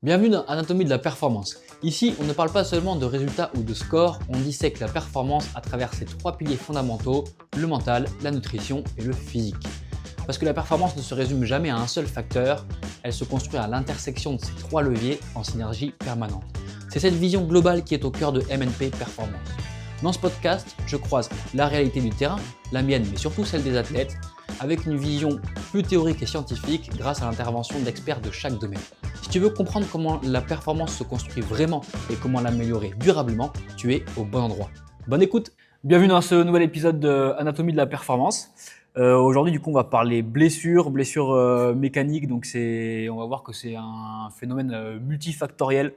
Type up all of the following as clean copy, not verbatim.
Bienvenue dans Anatomie de la performance. Ici, on ne parle pas seulement de résultats ou de scores, on dissèque la performance à travers ses trois piliers fondamentaux, le mental, la nutrition et le physique. Parce que la performance ne se résume jamais à un seul facteur, elle se construit à l'intersection de ces trois leviers en synergie permanente. C'est cette vision globale qui est au cœur de MNP Performance. Dans ce podcast, je croise la réalité du terrain, la mienne mais surtout celle des athlètes, avec une vision plus théorique et scientifique grâce à l'intervention d'experts de chaque domaine. Si tu veux comprendre comment la performance se construit vraiment et comment l'améliorer durablement, tu es au bon endroit. Bonne écoute! Bienvenue dans ce nouvel épisode de Anatomie de la performance. Aujourd'hui, du coup, on va parler blessures mécaniques. Donc, on va voir que c'est un phénomène multifactoriel.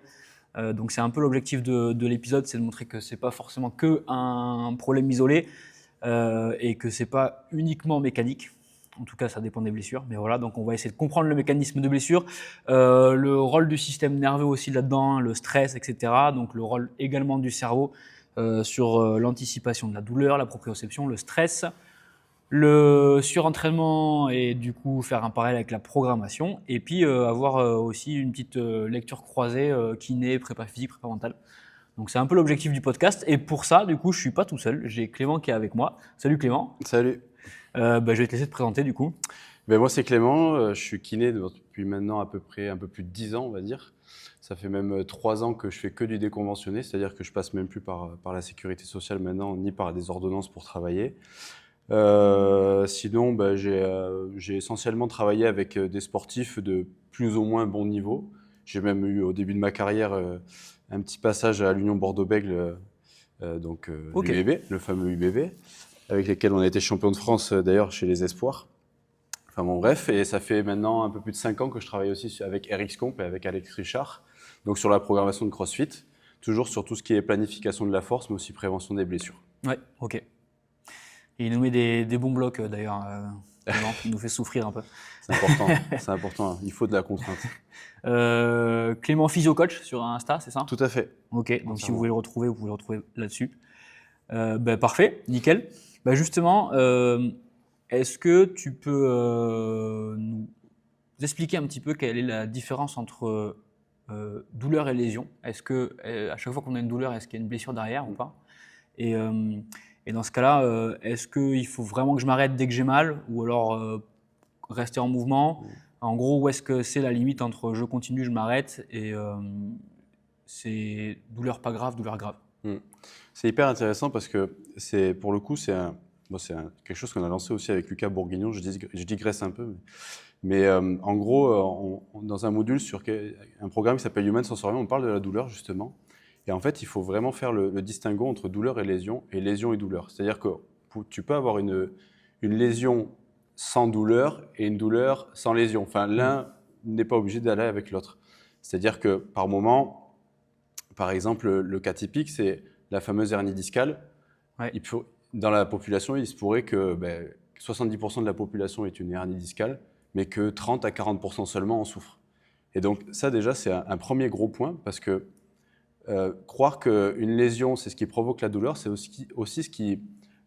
Donc, c'est un peu l'objectif de l'épisode, c'est de montrer que c'est pas forcément que un problème isolé et que c'est pas uniquement mécanique. En tout cas, ça dépend des blessures. Mais voilà, donc on va essayer de comprendre le mécanisme de blessure, le rôle du système nerveux aussi là-dedans, le stress, etc. Donc le rôle également du cerveau sur l'anticipation de la douleur, la proprioception, le stress, le surentraînement et du coup faire un parallèle avec la programmation. Et puis avoir aussi une petite lecture croisée, kiné, prépa physique, prépa mentale. Donc c'est un peu l'objectif du podcast. Et pour ça, du coup, je suis pas tout seul. J'ai Clément qui est avec moi. Salut Clément. Salut. Je vais te laisser te présenter du coup. Moi c'est Clément, je suis kiné depuis maintenant à peu près un peu plus de 10 ans on va dire. Ça fait même 3 ans que je fais que du déconventionné, c'est-à-dire que je passe même plus par la sécurité sociale maintenant, ni par des ordonnances pour travailler. Sinon, j'ai essentiellement travaillé avec des sportifs de plus ou moins bon niveau. J'ai même eu au début de ma carrière un petit passage à l'Union Bordeaux-Bègles, Ok. l'UBB, le fameux UBB, avec lesquels on a été champion de France d'ailleurs chez les Espoirs. Enfin bon, bref, et ça fait maintenant un peu plus de 5 ans que je travaille aussi avec Eric Scomp et avec Alex Richard, donc sur la programmation de CrossFit, toujours sur tout ce qui est planification de la force, mais aussi prévention des blessures. Ouais, ok. Et il nous met des bons blocs d'ailleurs. Clément, il nous fait souffrir un peu. C'est important, c'est important, il faut de la contrainte. Clément Physio Coach sur Insta, c'est ça? Tout à fait. Ok, donc si vous voulez le retrouver, vous pouvez le retrouver là-dessus. Parfait, nickel. Justement, est-ce que tu peux nous expliquer un petit peu quelle est la différence entre douleur et lésion? Est-ce que à chaque fois qu'on a une douleur, est-ce qu'il y a une blessure derrière ou pas? Et dans ce cas-là, est-ce qu'il faut vraiment que je m'arrête dès que j'ai mal ou alors rester en mouvement? En gros, où est-ce que c'est la limite entre je continue, je m'arrête et c'est douleur pas grave, douleur grave? Mm. C'est hyper intéressant parce que pour le coup, quelque chose qu'on a lancé aussi avec Lucas Bourguignon, je digresse un peu, mais en gros, dans un module sur un programme qui s'appelle Human Sensorium, on parle de la douleur justement. Et en fait, il faut vraiment faire le distinguo entre douleur et lésion et douleur. C'est-à-dire que tu peux avoir une lésion sans douleur et une douleur sans lésion. Enfin, l'un n'est pas obligé d'aller avec l'autre. C'est-à-dire que par moment, par exemple, le cas typique, c'est la fameuse hernie discale. Ouais. Dans la population, il se pourrait que 70% de la population ait une hernie discale, mais que 30 à 40% seulement en souffrent. Et donc ça déjà, c'est un premier gros point, parce que croire qu'une lésion, c'est ce qui provoque la douleur, c'est aussi ce qui,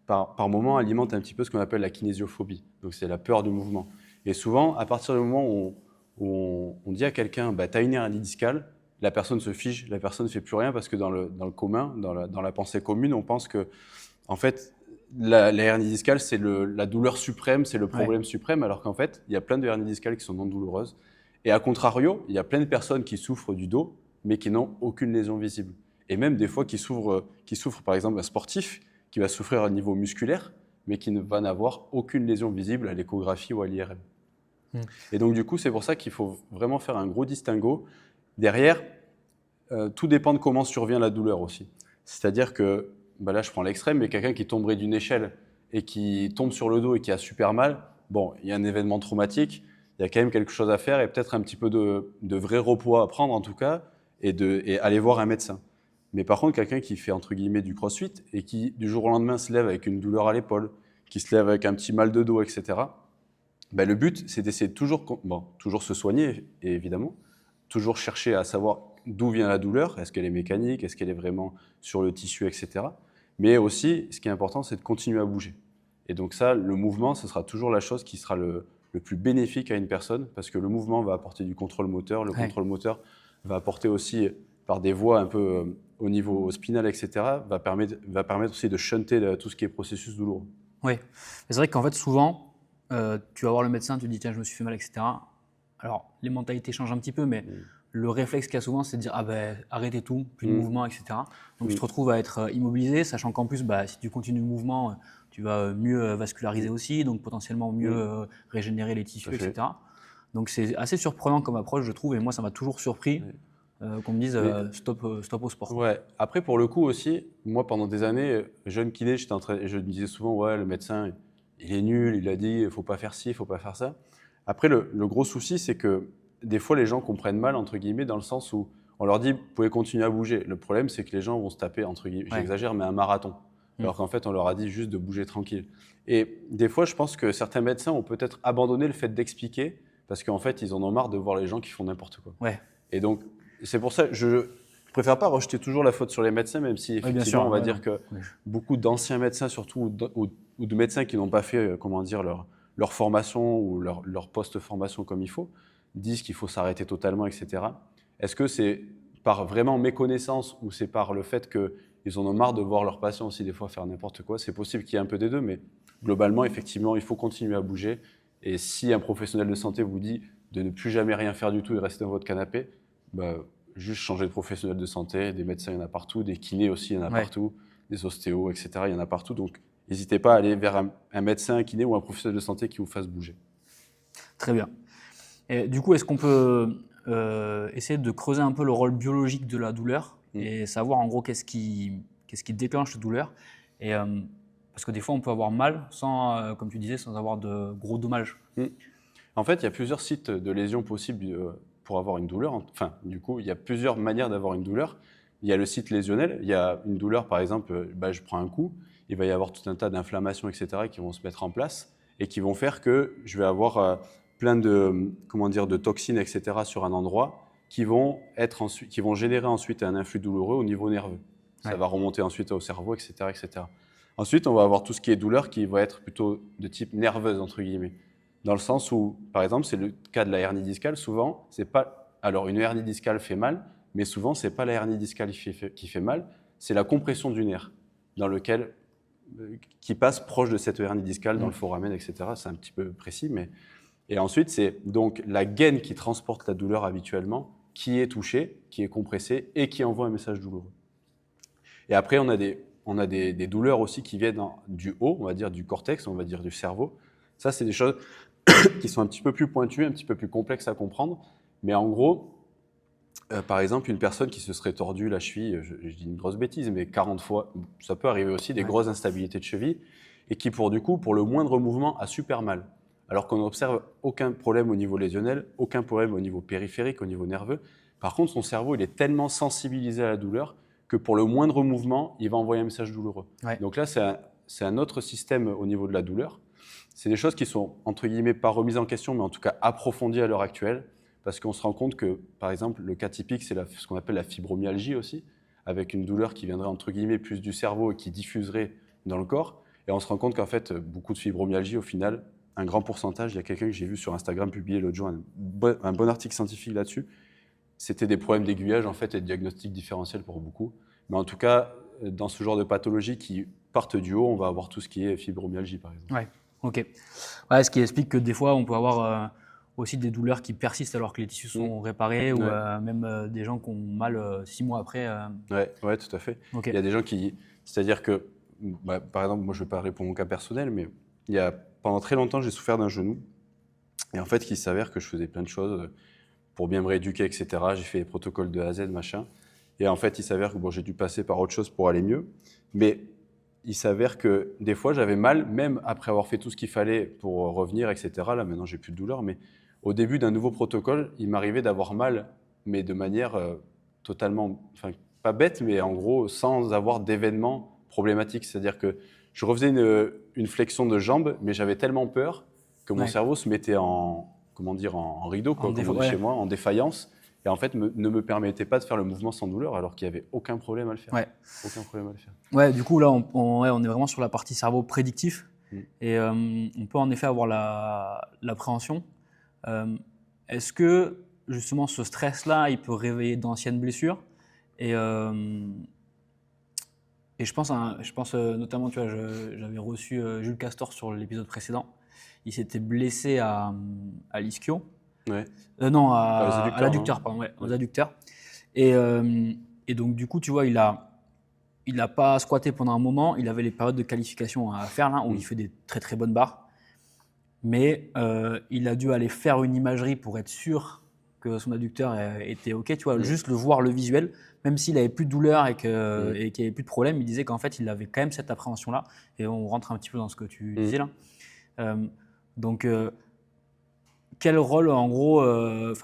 par moment, alimente un petit peu ce qu'on appelle la kinésiophobie. Donc c'est la peur du mouvement. Et souvent, à partir du moment où on dit à quelqu'un « t'as une hernie discale », la personne se fige, la personne ne fait plus rien parce que dans le commun, dans la pensée commune, on pense que en fait, la hernie discale, c'est la douleur suprême, c'est le problème suprême, alors qu'en fait, il y a plein de hernies discales qui sont non douloureuses. Et à contrario, il y a plein de personnes qui souffrent du dos, mais qui n'ont aucune lésion visible. Et même des fois qui souffrent par exemple un sportif qui va souffrir à niveau musculaire, mais qui ne va n'avoir aucune lésion visible à l'échographie ou à l'IRM. Et donc du coup, c'est pour ça qu'il faut vraiment faire un gros distinguo. Derrière, tout dépend de comment survient la douleur aussi. C'est-à-dire que, là je prends l'extrême, mais quelqu'un qui tomberait d'une échelle et qui tombe sur le dos et qui a super mal, bon, il y a un événement traumatique, il y a quand même quelque chose à faire et peut-être un petit peu de vrai repos à prendre en tout cas, et aller voir un médecin. Mais par contre, quelqu'un qui fait entre guillemets du crossfit et qui du jour au lendemain se lève avec une douleur à l'épaule, qui se lève avec un petit mal de dos, etc., le but, c'est d'essayer de toujours se soigner, et évidemment, toujours chercher à savoir d'où vient la douleur, est-ce qu'elle est mécanique, est-ce qu'elle est vraiment sur le tissu, etc. Mais aussi, ce qui est important, c'est de continuer à bouger. Et donc ça, le mouvement, ce sera toujours la chose qui sera le plus bénéfique à une personne, parce que le mouvement va apporter du contrôle moteur, le contrôle moteur va apporter aussi, par des voies un peu au niveau spinal, etc., va permettre aussi de shunter tout ce qui est processus douloureux. Oui, c'est vrai qu'en fait, souvent, tu vas voir le médecin, tu te dis tiens, je me suis fait mal, etc. Alors, les mentalités changent un petit peu, mais le réflexe qu'il y a souvent, c'est de dire ah ben arrêtez tout, plus de mouvement, etc. Donc tu te retrouves à être immobilisé, sachant qu'en plus, si tu continues le mouvement, tu vas mieux vasculariser aussi, donc potentiellement mieux régénérer les tissus, etc. Donc c'est assez surprenant comme approche, je trouve, et moi ça m'a toujours surpris qu'on me dise stop au sport. Ouais. Après, pour le coup aussi, moi pendant des années, jeune kiné, je me disais souvent ouais, le médecin, il est nul, il a dit il faut pas faire ci, il faut pas faire ça. Après, le gros souci, c'est que des fois, les gens comprennent mal, entre guillemets, dans le sens où on leur dit, vous pouvez continuer à bouger. Le problème, c'est que les gens vont se taper, entre guillemets, j'exagère, mais un marathon. Alors qu'en fait, on leur a dit juste de bouger tranquille. Et des fois, je pense que certains médecins ont peut-être abandonné le fait d'expliquer, parce qu'en fait, ils en ont marre de voir les gens qui font n'importe quoi. Ouais. Et donc, c'est pour ça que je préfère pas rejeter toujours la faute sur les médecins, même si effectivement, bien sûr, on va dire que beaucoup d'anciens médecins, surtout, ou de médecins qui n'ont pas fait, leur formation ou leur post-formation comme il faut, disent qu'il faut s'arrêter totalement, etc. Est-ce que c'est par vraiment méconnaissance ou c'est par le fait qu'ils en ont marre de voir leurs patients aussi des fois faire n'importe quoi? C'est possible qu'il y ait un peu des deux, mais globalement, effectivement, il faut continuer à bouger. Et si un professionnel de santé vous dit de ne plus jamais rien faire du tout et rester dans votre canapé, juste changer de professionnel de santé. Des médecins, il y en a partout, des kinés aussi, il y en a partout, des ostéos, etc. Il y en a partout. Donc, n'hésitez pas à aller vers un médecin, un kiné ou un professionnel de santé qui vous fasse bouger. Très bien. Et du coup, est-ce qu'on peut essayer de creuser un peu le rôle biologique de la douleur et savoir en gros qu'est-ce qui déclenche la douleur et, parce que des fois, on peut avoir mal sans, comme tu disais, sans avoir de gros dommages. En fait, il y a plusieurs sites de lésions possibles pour avoir une douleur. Enfin, du coup, il y a plusieurs manières d'avoir une douleur. Il y a le site lésionnel. Il y a une douleur, par exemple, je prends un coup, il va y avoir tout un tas d'inflammations, etc., qui vont se mettre en place et qui vont faire que je vais avoir plein de toxines, etc., sur un endroit qui vont générer ensuite un influx douloureux au niveau nerveux. Ça va remonter ensuite au cerveau, etc., etc. Ensuite, on va avoir tout ce qui est douleur qui va être plutôt de type nerveuse, entre guillemets. Dans le sens où, par exemple, c'est le cas de la hernie discale, souvent, c'est pas. Alors, une hernie discale fait mal, mais souvent, c'est pas la hernie discale qui fait mal, c'est la compression du nerf qui passe proche de cette hernie discale dans le foramen, etc. C'est un petit peu précis, mais. Et ensuite, c'est donc la gaine qui transporte la douleur habituellement, qui est touchée, qui est compressée et qui envoie un message douloureux. Et après, on a des douleurs aussi qui viennent du haut, on va dire du cortex, on va dire du cerveau. Ça, c'est des choses qui sont un petit peu plus pointues, un petit peu plus complexes à comprendre. Mais en gros, par exemple, une personne qui se serait tordue la cheville, je dis une grosse bêtise, mais 40 fois, ça peut arriver aussi, des grosses instabilités de cheville, et qui, pour le moindre mouvement, a super mal. Alors qu'on n'observe aucun problème au niveau lésionnel, aucun problème au niveau périphérique, au niveau nerveux. Par contre, son cerveau, il est tellement sensibilisé à la douleur que pour le moindre mouvement, il va envoyer un message douloureux. Donc là, c'est un autre système au niveau de la douleur. C'est des choses qui sont, entre guillemets, pas remises en question, mais en tout cas approfondies à l'heure actuelle, parce qu'on se rend compte que, par exemple, le cas typique, c'est ce qu'on appelle la fibromyalgie aussi, avec une douleur qui viendrait, entre guillemets, plus du cerveau et qui diffuserait dans le corps. Et on se rend compte qu'en fait, beaucoup de fibromyalgie, au final, un grand pourcentage, il y a quelqu'un que j'ai vu sur Instagram publier l'autre jour, un bon article scientifique là-dessus, c'était des problèmes d'aiguillage en fait, et de diagnostic différentiel pour beaucoup. Mais en tout cas, dans ce genre de pathologies qui partent du haut, on va avoir tout ce qui est fibromyalgie, par exemple. Ouais, ok. Ouais, ce qui explique que des fois, on peut avoir aussi des douleurs qui persistent alors que les tissus sont réparés ou même des gens qui ont mal 6 mois après. Ouais, tout à fait. Okay. Il y a des gens c'est-à-dire que, par exemple, moi je vais parler pour mon cas personnel, mais pendant très longtemps, j'ai souffert d'un genou. Et en fait, il s'avère que je faisais plein de choses pour bien me rééduquer, etc. J'ai fait les protocoles de A à Z, machin. Et en fait, il s'avère que j'ai dû passer par autre chose pour aller mieux. Mais il s'avère que des fois, j'avais mal, même après avoir fait tout ce qu'il fallait pour revenir, etc. Là, maintenant, j'ai plus de douleur. Mais au début d'un nouveau protocole, il m'arrivait d'avoir mal, mais de manière totalement, enfin, pas bête, mais en gros, sans avoir d'événements problématiques. C'est-à-dire que je refaisais une flexion de jambe, mais j'avais tellement peur que mon cerveau se mettait en rideau, comme on dit chez moi, en défaillance, et en fait ne me permettait pas de faire le mouvement sans douleur, alors qu'il n'y avait aucun problème à le faire. Aucun problème à le faire. Ouais, du coup là, on est vraiment sur la partie cerveau prédictif, et on peut en effet avoir l'appréhension. Est-ce que justement ce stress-là, il peut réveiller d'anciennes blessures. Et, je pense notamment, tu vois, j'avais reçu Jules Castor sur l'épisode précédent. Il s'était blessé à l'ischio. Ouais. Non, Enfin, les à adducteurs, l'adducteur, non? pardon, ouais, aux Ouais. adducteurs. Et donc, du coup, tu vois, il a pas squatté pendant un moment. Il avait les périodes de qualification à faire, là, où il fait des très très bonnes barres. Mais il a dû aller faire une imagerie pour être sûr que son adducteur était OK. Tu vois, juste le voir, le visuel, même s'il avait plus de douleur et qu'il n'y avait plus de problème, il disait qu'en fait, il avait quand même cette appréhension-là. Et on rentre un petit peu dans ce que tu disais là. Donc, quel rôle, en gros,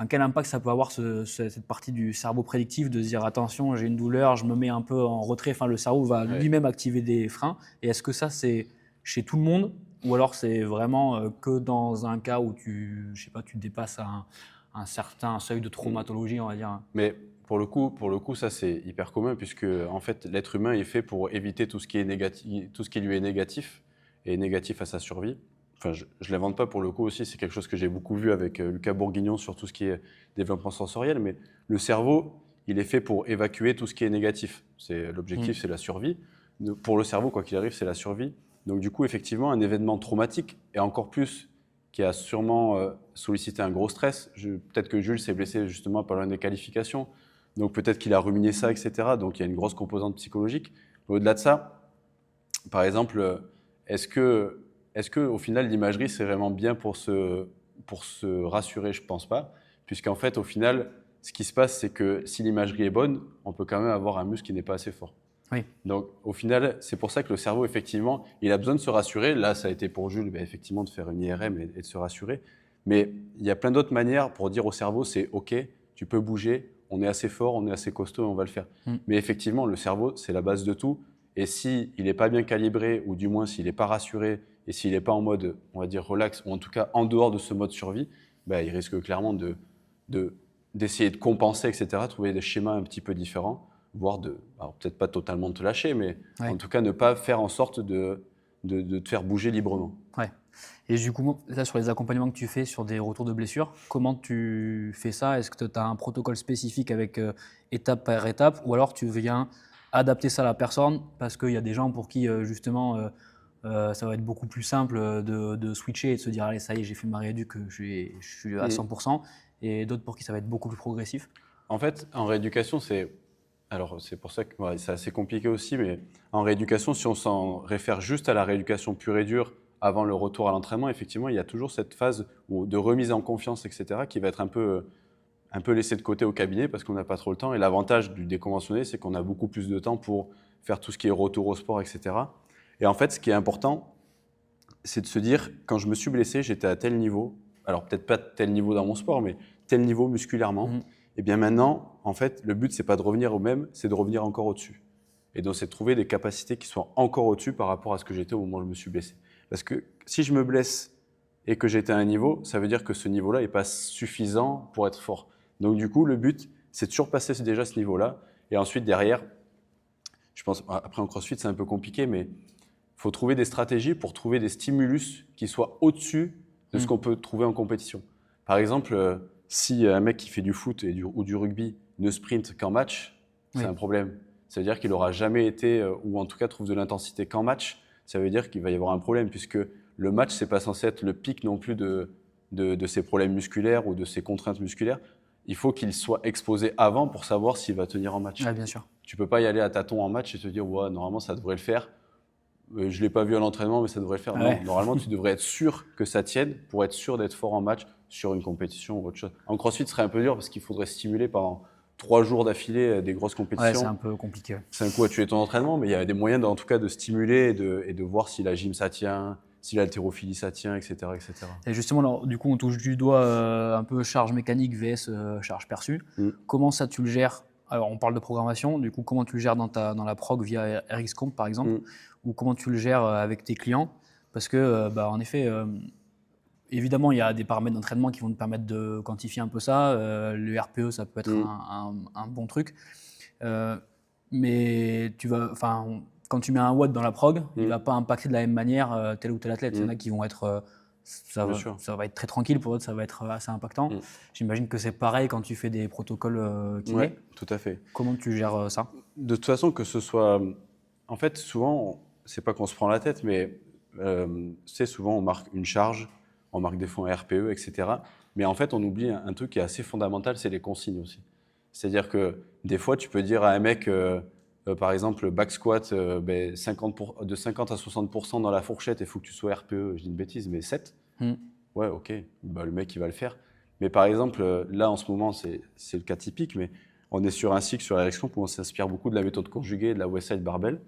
quel impact ça peut avoir cette partie du cerveau prédictif de se dire attention, j'ai une douleur, je me mets un peu en retrait. Enfin, le cerveau va lui-même activer des freins. Et est-ce que ça, c'est chez tout le monde ou alors c'est vraiment que dans un cas où tu dépasses un certain seuil de traumatologie, on va dire. Mais pour le coup, ça c'est hyper commun puisque en fait l'être humain est fait pour éviter tout ce qui est négatif, tout ce qui lui est négatif et négatif à sa survie. Enfin, je l'invente pas pour le coup aussi, c'est quelque chose que j'ai beaucoup vu avec Lucas Bourguignon sur tout ce qui est développement sensoriel. Mais le cerveau, il est fait pour évacuer tout ce qui est négatif. L'objectif, c'est la survie. Pour le cerveau, quoi qu'il arrive, c'est la survie. Donc du coup, effectivement, un événement traumatique et encore plus qui a sûrement sollicité un gros stress. Peut-être que Jules s'est blessé justement par l'une des qualifications, donc peut-être qu'il a ruminé ça, etc. Donc il y a une grosse composante psychologique. Mais au-delà de ça, par exemple, est-ce que au final l'imagerie c'est vraiment bien pour se rassurer? Je pense pas, puisqu'en fait au final, ce qui se passe c'est que si l'imagerie est bonne, on peut quand même avoir un muscle qui n'est pas assez fort. Oui. Donc, au final, c'est pour ça que le cerveau, effectivement, il a besoin de se rassurer. Là, ça a été pour Jules, effectivement, de faire une IRM et de se rassurer. Mais il y a plein d'autres manières pour dire au cerveau, c'est OK, tu peux bouger, on est assez fort, on est assez costaud et on va le faire. Mais effectivement, le cerveau, c'est la base de tout. Et s'il n'est pas bien calibré, ou du moins s'il n'est pas rassuré, et s'il n'est pas en mode, on va dire, relax, ou en tout cas en dehors de ce mode survie, il risque clairement d'essayer de compenser, etc., trouver des schémas un petit peu différents, voire alors peut-être pas totalement te lâcher, mais en tout cas ne pas faire en sorte de te faire bouger librement. Ouais. Et du coup, là, sur les accompagnements que tu fais sur des retours de blessures, comment tu fais ça? Est-ce que tu as un protocole spécifique avec étape par étape, ou alors tu viens adapter ça à la personne parce qu'il y a des gens pour qui justement ça va être beaucoup plus simple de switcher et de se dire allez, ça y est, j'ai fait ma rééduque, je suis à 100%, et d'autres pour qui ça va être beaucoup plus progressif? En fait, en rééducation, c'est pour ça que c'est assez compliqué aussi, mais en rééducation, si on s'en réfère juste à la rééducation pure et dure avant le retour à l'entraînement, effectivement, il y a toujours cette phase de remise en confiance, etc., qui va être un peu laissée de côté au cabinet parce qu'on n'a pas trop le temps. Et l'avantage du déconventionné, c'est qu'on a beaucoup plus de temps pour faire tout ce qui est retour au sport, etc. Et en fait, ce qui est important, c'est de se dire, quand je me suis blessé, j'étais à tel niveau, alors peut-être pas tel niveau dans mon sport, mais tel niveau musculairement. Et bien maintenant, en fait, le but, c'est pas de revenir au même, c'est de revenir encore au-dessus. Et donc, c'est de trouver des capacités qui soient encore au-dessus par rapport à ce que j'étais au moment où je me suis blessé. Parce que si je me blesse et que j'étais à un niveau, ça veut dire que ce niveau-là n'est pas suffisant pour être fort. Donc du coup, le but, c'est de surpasser déjà ce niveau-là. Et ensuite, derrière, je pense, après en CrossFit, c'est un peu compliqué, mais il faut trouver des stratégies pour trouver des stimulus qui soient au-dessus de ce qu'on peut trouver en compétition. Par exemple, si un mec qui fait du foot ou du rugby ne sprint qu'en match, c'est un problème. Ça veut dire qu'il n'aura jamais été, ou en tout cas trouve de l'intensité qu'en match. Ça veut dire qu'il va y avoir un problème, puisque le match, ce n'est pas censé être le pic non plus de ses problèmes musculaires ou de ses contraintes musculaires. Il faut qu'il soit exposé avant pour savoir s'il va tenir en match. Ouais, bien sûr. Tu ne peux pas y aller à tâtons en match et te dire ouais, normalement, ça devrait le faire. Je ne l'ai pas vu à l'entraînement, mais ça devrait le faire. Non, normalement, tu devrais être sûr que ça tienne pour être sûr d'être fort en match sur une compétition ou autre chose. En CrossFit, ce serait un peu dur parce qu'il faudrait stimuler pendant 3 jours d'affilée des grosses compétitions. Ouais, c'est un peu compliqué. C'est un coup à tuer ton entraînement, mais il y a des moyens en tout cas de stimuler et de voir si la gym ça tient, si l'haltérophilie ça tient, etc., etc. Et justement, alors, du coup, on touche du doigt un peu charge mécanique vs charge perçue. Comment ça tu le gères? Alors, on parle de programmation, du coup, comment tu le gères dans la prog via RxComp par exemple, ou comment tu le gères avec tes clients? Parce que, en effet, évidemment, il y a des paramètres d'entraînement qui vont te permettre de quantifier un peu ça. Le RPE, ça peut être un bon truc. Mais quand tu mets un watt dans la prog, il ne va pas impacter de la même manière tel ou tel athlète. Il y en a qui vont être ça Bien sûr. va être très tranquille, pour d'autres, ça va être assez impactant. J'imagine que c'est pareil quand tu fais des protocoles kinés. Ouais, tout à fait. Comment tu gères ça? De toute façon, que ce soit. En fait, souvent, c'est pas qu'on se prend la tête, mais c'est souvent on marque une charge, on marque des fois un RPE, etc. Mais en fait, on oublie un truc qui est assez fondamental, c'est les consignes aussi. C'est-à-dire que des fois, tu peux dire à un mec, par exemple, back squat de 50 à 60% dans la fourchette, il faut que tu sois RPE, je dis une bêtise, mais 7. Ouais, ok, bah, le mec, il va le faire. Mais par exemple, là, en ce moment, c'est le cas typique, mais on est sur un cycle sur l'érection où on s'inspire beaucoup de la méthode conjuguée, de la Westside Barbell.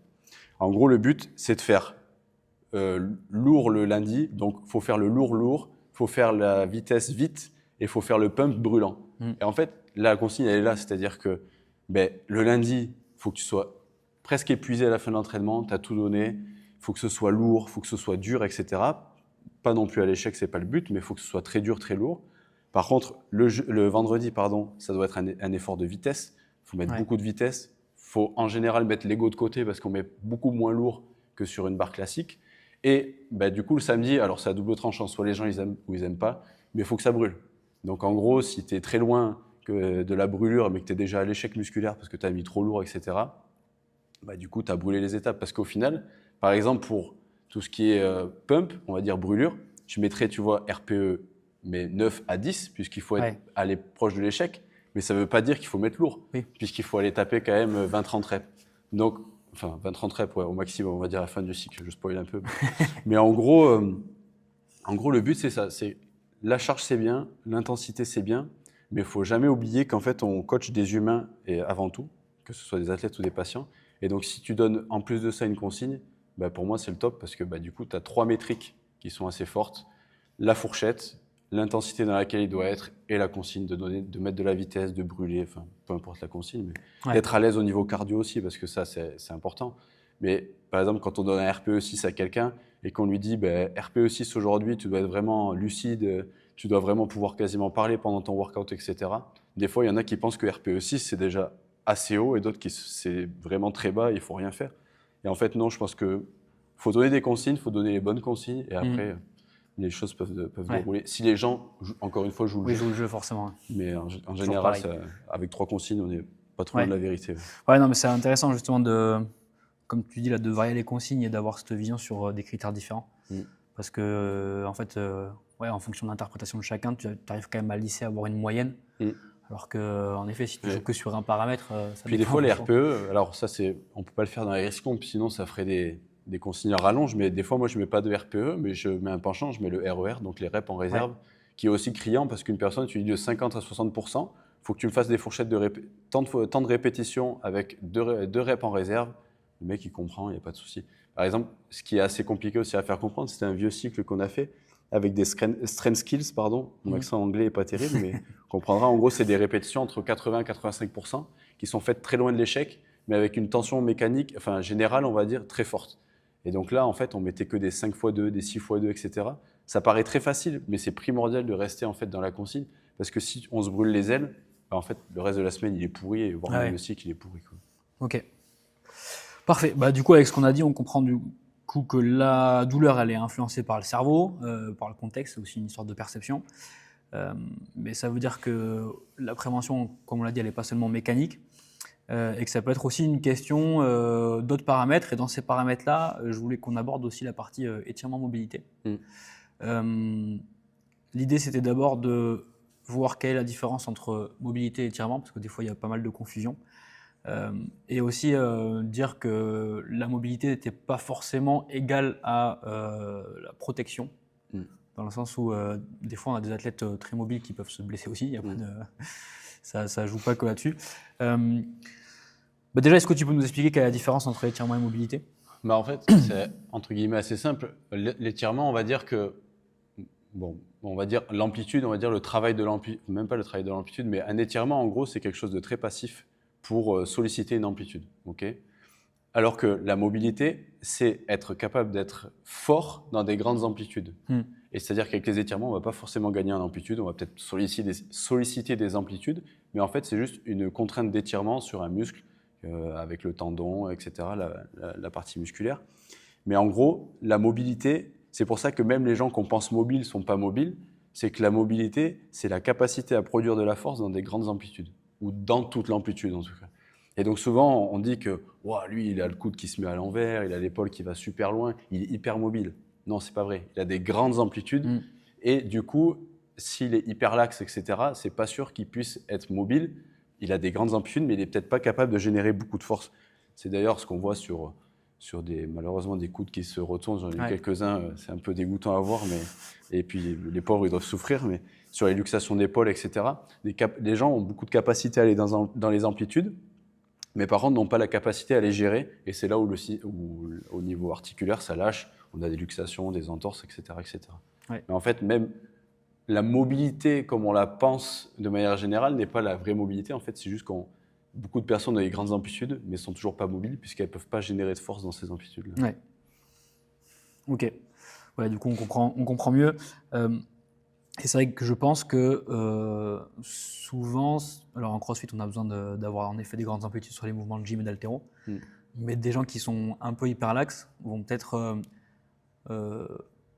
En gros, le but, c'est de faire lourd le lundi. Donc, il faut faire le lourd, il faut faire la vitesse vite et il faut faire le pump brûlant. Et en fait, la consigne, elle est là. C'est-à-dire que le lundi, il faut que tu sois presque épuisé à la fin de l'entraînement, tu as tout donné, il faut que ce soit lourd, il faut que ce soit dur, etc. Pas non plus à l'échec, c'est pas le but, mais il faut que ce soit très dur, très lourd. Par contre, le vendredi, ça doit être un effort de vitesse. Il faut mettre beaucoup de vitesse. Il faut en général mettre l'ego de côté parce qu'on met beaucoup moins lourd que sur une barre classique. Et du coup, le samedi, alors c'est à double tranchant. Soit les gens ils aiment ou ils n'aiment pas, mais il faut que ça brûle. Donc en gros, si tu es très loin de la brûlure, mais que tu es déjà à l'échec musculaire parce que tu as mis trop lourd, etc., du coup, tu as brûlé les étapes. Parce qu'au final, par exemple, pour tout ce qui est pump, on va dire brûlure, je mettrais, tu vois, RPE, mais 9 à 10, puisqu'il faut aller proche de l'échec. Mais ça ne veut pas dire qu'il faut mettre lourd, puisqu'il faut aller taper quand même 20-30 reps. Donc, enfin, 20-30 reps, ouais, au maximum, on va dire à la fin du cycle, je spoil un peu. Mais en gros, le but, c'est ça. C'est la charge, c'est bien, l'intensité, c'est bien, mais il ne faut jamais oublier qu'en fait, on coach des humains et avant tout, que ce soit des athlètes ou des patients. Et donc, si tu donnes en plus de ça une consigne, pour moi, c'est le top parce que du coup, tu as 3 métriques qui sont assez fortes. La fourchette, l'intensité dans laquelle il doit être et la consigne de mettre de la vitesse, de brûler, enfin, peu importe la consigne, mais d'être à l'aise au niveau cardio aussi parce que ça, c'est important. Mais par exemple, quand on donne un RPE 6 à quelqu'un et qu'on lui dit RPE 6 aujourd'hui, tu dois être vraiment lucide, tu dois vraiment pouvoir quasiment parler pendant ton workout, etc. Des fois, il y en a qui pensent que RPE 6, c'est déjà assez haut et d'autres qui c'est vraiment très bas, il ne faut rien faire. Et en fait, non, je pense qu'il faut donner des consignes, il faut donner les bonnes consignes et après, les choses peuvent dérouler. Si les gens, encore une fois, jouent le jeu. Oui, jouent le jeu, forcément. Mais en général, avec 3 consignes, on n'est pas trop loin de la vérité. Ouais, non, mais c'est intéressant justement comme tu dis, là, de varier les consignes et d'avoir cette vision sur des critères différents. Parce que, en fait, en fonction de l'interprétation de chacun, tu arrives quand même à lisser, à avoir une moyenne. Alors qu'en effet, si tu joues que sur un paramètre, ça puis des fois, les RPE, alors ça, on ne peut pas le faire dans les risques, sinon ça ferait des consignes à rallonge. Mais des fois, moi, je ne mets pas de RPE, mais je mets un penchant, je mets le RER, donc les reps en réserve, qui est aussi criant parce qu'une personne, tu lui dis de 50 à 60%, il faut que tu me fasses des fourchettes temps de répétition avec 2 reps en réserve. Le mec, il comprend, il n'y a pas de souci. Par exemple, ce qui est assez compliqué aussi à faire comprendre, c'était un vieux cycle qu'on a fait avec des strength skills, pardon. Mon accent anglais n'est pas terrible, mais on comprendra. En gros, c'est des répétitions entre 80 et 85% qui sont faites très loin de l'échec, mais avec une tension mécanique, enfin générale, on va dire, très forte. Et donc là, en fait, on mettait que des 5x2, des 6x2, etc. Ça paraît très facile, mais c'est primordial de rester en fait dans la consigne, parce que si on se brûle les ailes, en fait, le reste de la semaine, il est pourri, et voire même le cycle, il est pourri, quoi. Ok. Parfait. Du coup, avec ce qu'on a dit, on comprend du coup que la douleur, elle est influencée par le cerveau, par le contexte, c'est aussi une histoire de perception. Mais ça veut dire que la prévention, comme on l'a dit, elle n'est pas seulement mécanique, et que ça peut être aussi une question d'autres paramètres. Et dans ces paramètres-là, je voulais qu'on aborde aussi la partie étirement-mobilité. L'idée, c'était d'abord de voir quelle est la différence entre mobilité et étirement, parce que des fois, il y a pas mal de confusion. Et aussi dire que la mobilité n'était pas forcément égale à la protection, dans le sens où des fois on a des athlètes très mobiles qui peuvent se blesser aussi, y a pas de... ça ne joue pas que là-dessus. Déjà, est-ce que tu peux nous expliquer quelle est la différence entre étirement et mobilité ? En fait, c'est entre guillemets assez simple. L'étirement, on va dire que, on va dire l'amplitude, on va dire le travail de l'amplitude, même pas le travail de l'amplitude, mais un étirement, en gros, c'est quelque chose de très passif pour solliciter une amplitude. Okay, alors que la mobilité, c'est être capable d'être fort dans des grandes amplitudes. Et c'est-à-dire qu'avec les étirements, on ne va pas forcément gagner en amplitude, on va peut-être solliciter des amplitudes, mais en fait, c'est juste une contrainte d'étirement sur un muscle, avec le tendon, etc., la partie musculaire. Mais en gros, la mobilité, C'est pour ça que même les gens qu'on pense mobiles ne sont pas mobiles. C'est que la mobilité, c'est la capacité à produire de la force dans des grandes amplitudes, ou dans toute l'amplitude en tout cas. Et donc souvent, on dit que wow, lui, il a le coude qui se met à l'envers, il a l'épaule qui va super loin, il est hyper mobile. Non, c'est pas vrai. Il a des grandes amplitudes et du coup, s'il est hyper laxe, etc., c'est pas sûr qu'il puisse être mobile. Il a des grandes amplitudes, mais il est peut-être pas capable de générer beaucoup de force. C'est d'ailleurs ce qu'on voit sur malheureusement des coudes qui se retournent. J'en ai eu quelques-uns, c'est un peu dégoûtant à voir, et puis les pauvres, ils doivent souffrir, mais sur les luxations d'épaule, etc., les gens ont beaucoup de capacité à aller dans les amplitudes, mais par contre n'ont pas la capacité à les gérer, et c'est là où au niveau articulaire, ça lâche, on a des luxations, des entorses, etc. etc. Ouais. Mais en fait, même la mobilité, comme on la pense de manière générale, n'est pas la vraie mobilité. En fait, c'est juste qu'on beaucoup de personnes ont des grandes amplitudes, mais ne sont toujours pas mobiles, puisqu'elles ne peuvent pas générer de force dans ces amplitudes-là. Ouais. Ok. Ouais, du coup, on comprend mieux. Et c'est vrai que je pense que souvent, alors en CrossFit, on a besoin d'avoir en effet des grandes amplitudes sur les mouvements de gym et d'haltéro, mais des gens qui sont un peu hyperlaxes vont peut-être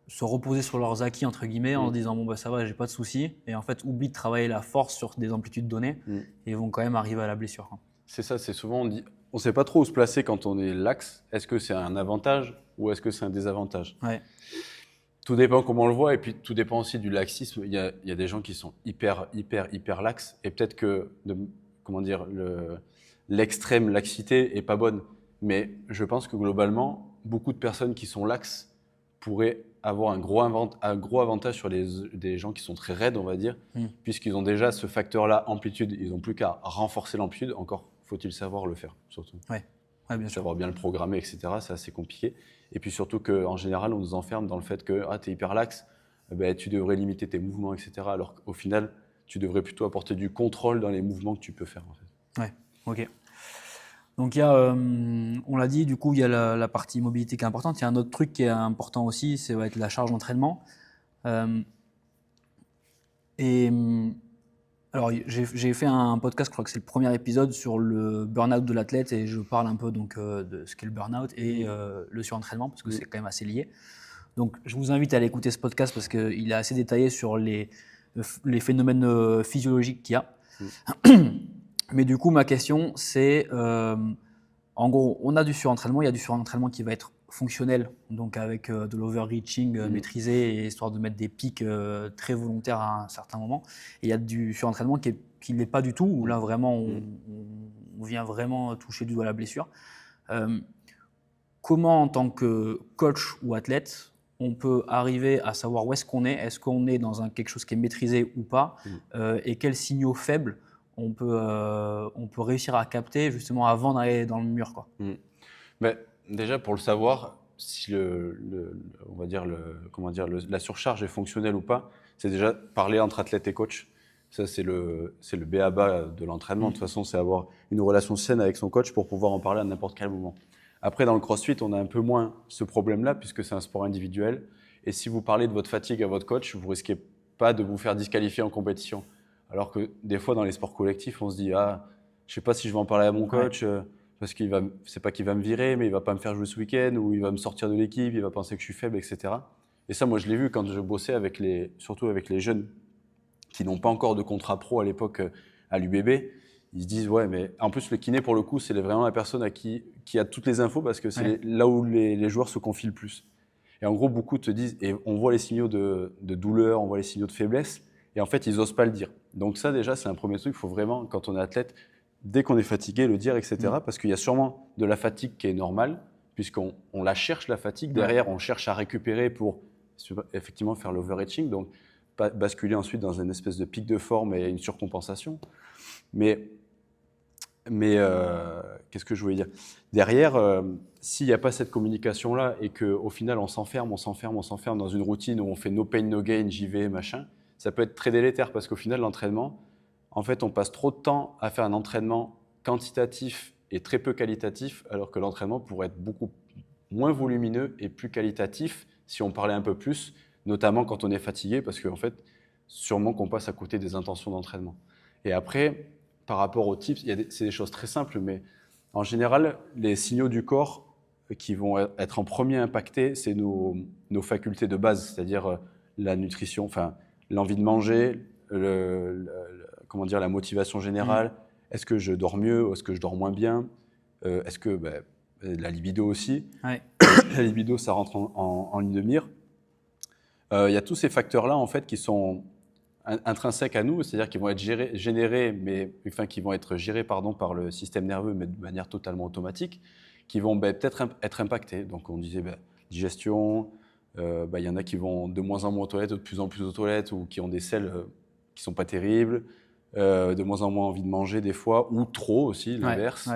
se reposer sur leurs acquis, entre guillemets, en se disant bon, bah, ça va, j'ai pas de soucis, et en fait, oublient de travailler la force sur des amplitudes données, et vont quand même arriver à la blessure. C'est ça, c'est souvent, on ne sait pas trop où se placer quand on est laxe. Est-ce que c'est un avantage ou est-ce que c'est un désavantage? Ouais. Tout dépend comment on le voit, et puis tout dépend aussi du laxisme. Il y a des gens qui sont hyper laxes, et peut-être que l'extrême laxité est pas bonne. Mais je pense que globalement, beaucoup de personnes qui sont laxes pourraient avoir un gros avantage sur des gens qui sont très raides, on va dire, puisqu'ils ont déjà ce facteur-là, amplitude. Ils n'ont plus qu'à renforcer l'amplitude. Encore faut-il savoir le faire, surtout. Ouais, bien sûr. Savoir bien le programmer, etc. C'est assez compliqué. Et puis surtout qu'en général, on nous enferme dans le fait que tu es hyper laxe, tu devrais limiter tes mouvements, etc. Alors qu'au final, tu devrais plutôt apporter du contrôle dans les mouvements que tu peux faire. En fait. Ouais, ok. Donc il y a, on l'a dit, du coup il y a la partie mobilité qui est importante. Il y a un autre truc qui est important aussi, ça va être la charge d'entraînement. Alors j'ai fait un podcast, je crois que c'est le premier épisode sur le burn-out de l'athlète, et je parle un peu donc de ce qu'est le burn-out et le surentraînement, parce que c'est quand même assez lié. Donc je vous invite à aller écouter ce podcast parce qu'il est assez détaillé sur les phénomènes physiologiques qu'il y a. Mais du coup, ma question, c'est, en gros, on a du surentraînement. Il y a du surentraînement qui va être fonctionnel, donc avec de l'overreaching maîtrisé, et histoire de mettre des pics très volontaires à un certain moment. Et il y a du surentraînement qui ne l'est pas du tout, où là, vraiment, on vient vraiment toucher du doigt la blessure. Comment, en tant que coach ou athlète, on peut arriver à savoir où est-ce qu'on est? Est-ce qu'on est dans quelque chose qui est maîtrisé ou pas? Et quels signaux faibles on peut réussir à capter justement avant d'aller dans le mur, quoi. Mais déjà, pour le savoir, si la surcharge est fonctionnelle ou pas, c'est déjà parler entre athlète et coach. Ça, c'est le b.a.-ba de l'entraînement. De toute façon, c'est avoir une relation saine avec son coach pour pouvoir en parler à n'importe quel moment. Après, dans le CrossFit, on a un peu moins ce problème-là puisque c'est un sport individuel. Et si vous parlez de votre fatigue à votre coach, vous risquez pas de vous faire disqualifier en compétition. Alors que des fois, dans les sports collectifs, on se dit « Ah, je sais pas si je vais en parler à mon coach, parce c'est pas qu'il va me virer, mais il va pas me faire jouer ce week-end, ou il va me sortir de l'équipe, il va penser que je suis faible, etc. » Et ça, moi, je l'ai vu quand je bossais surtout avec les jeunes qui n'ont pas encore de contrat pro à l'époque à l'UBB. Ils se disent « Ouais, mais en plus, le kiné, pour le coup, c'est vraiment la personne qui a toutes les infos, parce que c'est là où les joueurs se confient le plus. » Et en gros, beaucoup te disent, et on voit les signaux de douleur, on voit les signaux de faiblesse, et en fait, ils n'osent pas le dire. Donc ça, déjà, c'est un premier truc. Il faut vraiment, quand on est athlète, dès qu'on est fatigué, le dire, etc. Parce qu'il y a sûrement de la fatigue qui est normale, puisqu'on la cherche, la fatigue. Derrière, on cherche à récupérer pour effectivement faire l'overreaching, donc basculer ensuite dans une espèce de pic de forme et une surcompensation. Mais qu'est-ce que je voulais dire? Derrière, s'il n'y a pas cette communication-là et qu'au final, on s'enferme dans une routine où on fait no pain, no gain, j'y vais, machin, ça peut être très délétère parce qu'au final, l'entraînement, en fait, on passe trop de temps à faire un entraînement quantitatif et très peu qualitatif, alors que l'entraînement pourrait être beaucoup moins volumineux et plus qualitatif si on parlait un peu plus, notamment quand on est fatigué, parce qu'en fait, sûrement qu'on passe à côté des intentions d'entraînement. Et après, par rapport aux tips, c'est des choses très simples, mais en général, les signaux du corps, qui vont être en premier impactés, c'est nos facultés de base, c'est-à-dire la nutrition, enfin l'envie de manger, comment dire, la motivation générale. Est-ce que je dors mieux? Est-ce que je dors moins bien? Est-ce que la libido aussi? Ouais. La libido, ça rentre en ligne de mire. Il y a tous ces facteurs-là en fait qui sont intrinsèques à nous, c'est-à-dire qui vont être qui vont être gérés par le système nerveux, mais de manière totalement automatique, qui vont peut-être être impactés. Donc on disait digestion, il y en a qui vont de moins en moins aux toilettes, ou de plus en plus aux toilettes, ou qui ont des selles qui sont pas terribles, de moins en moins envie de manger des fois, ou trop aussi, l'inverse.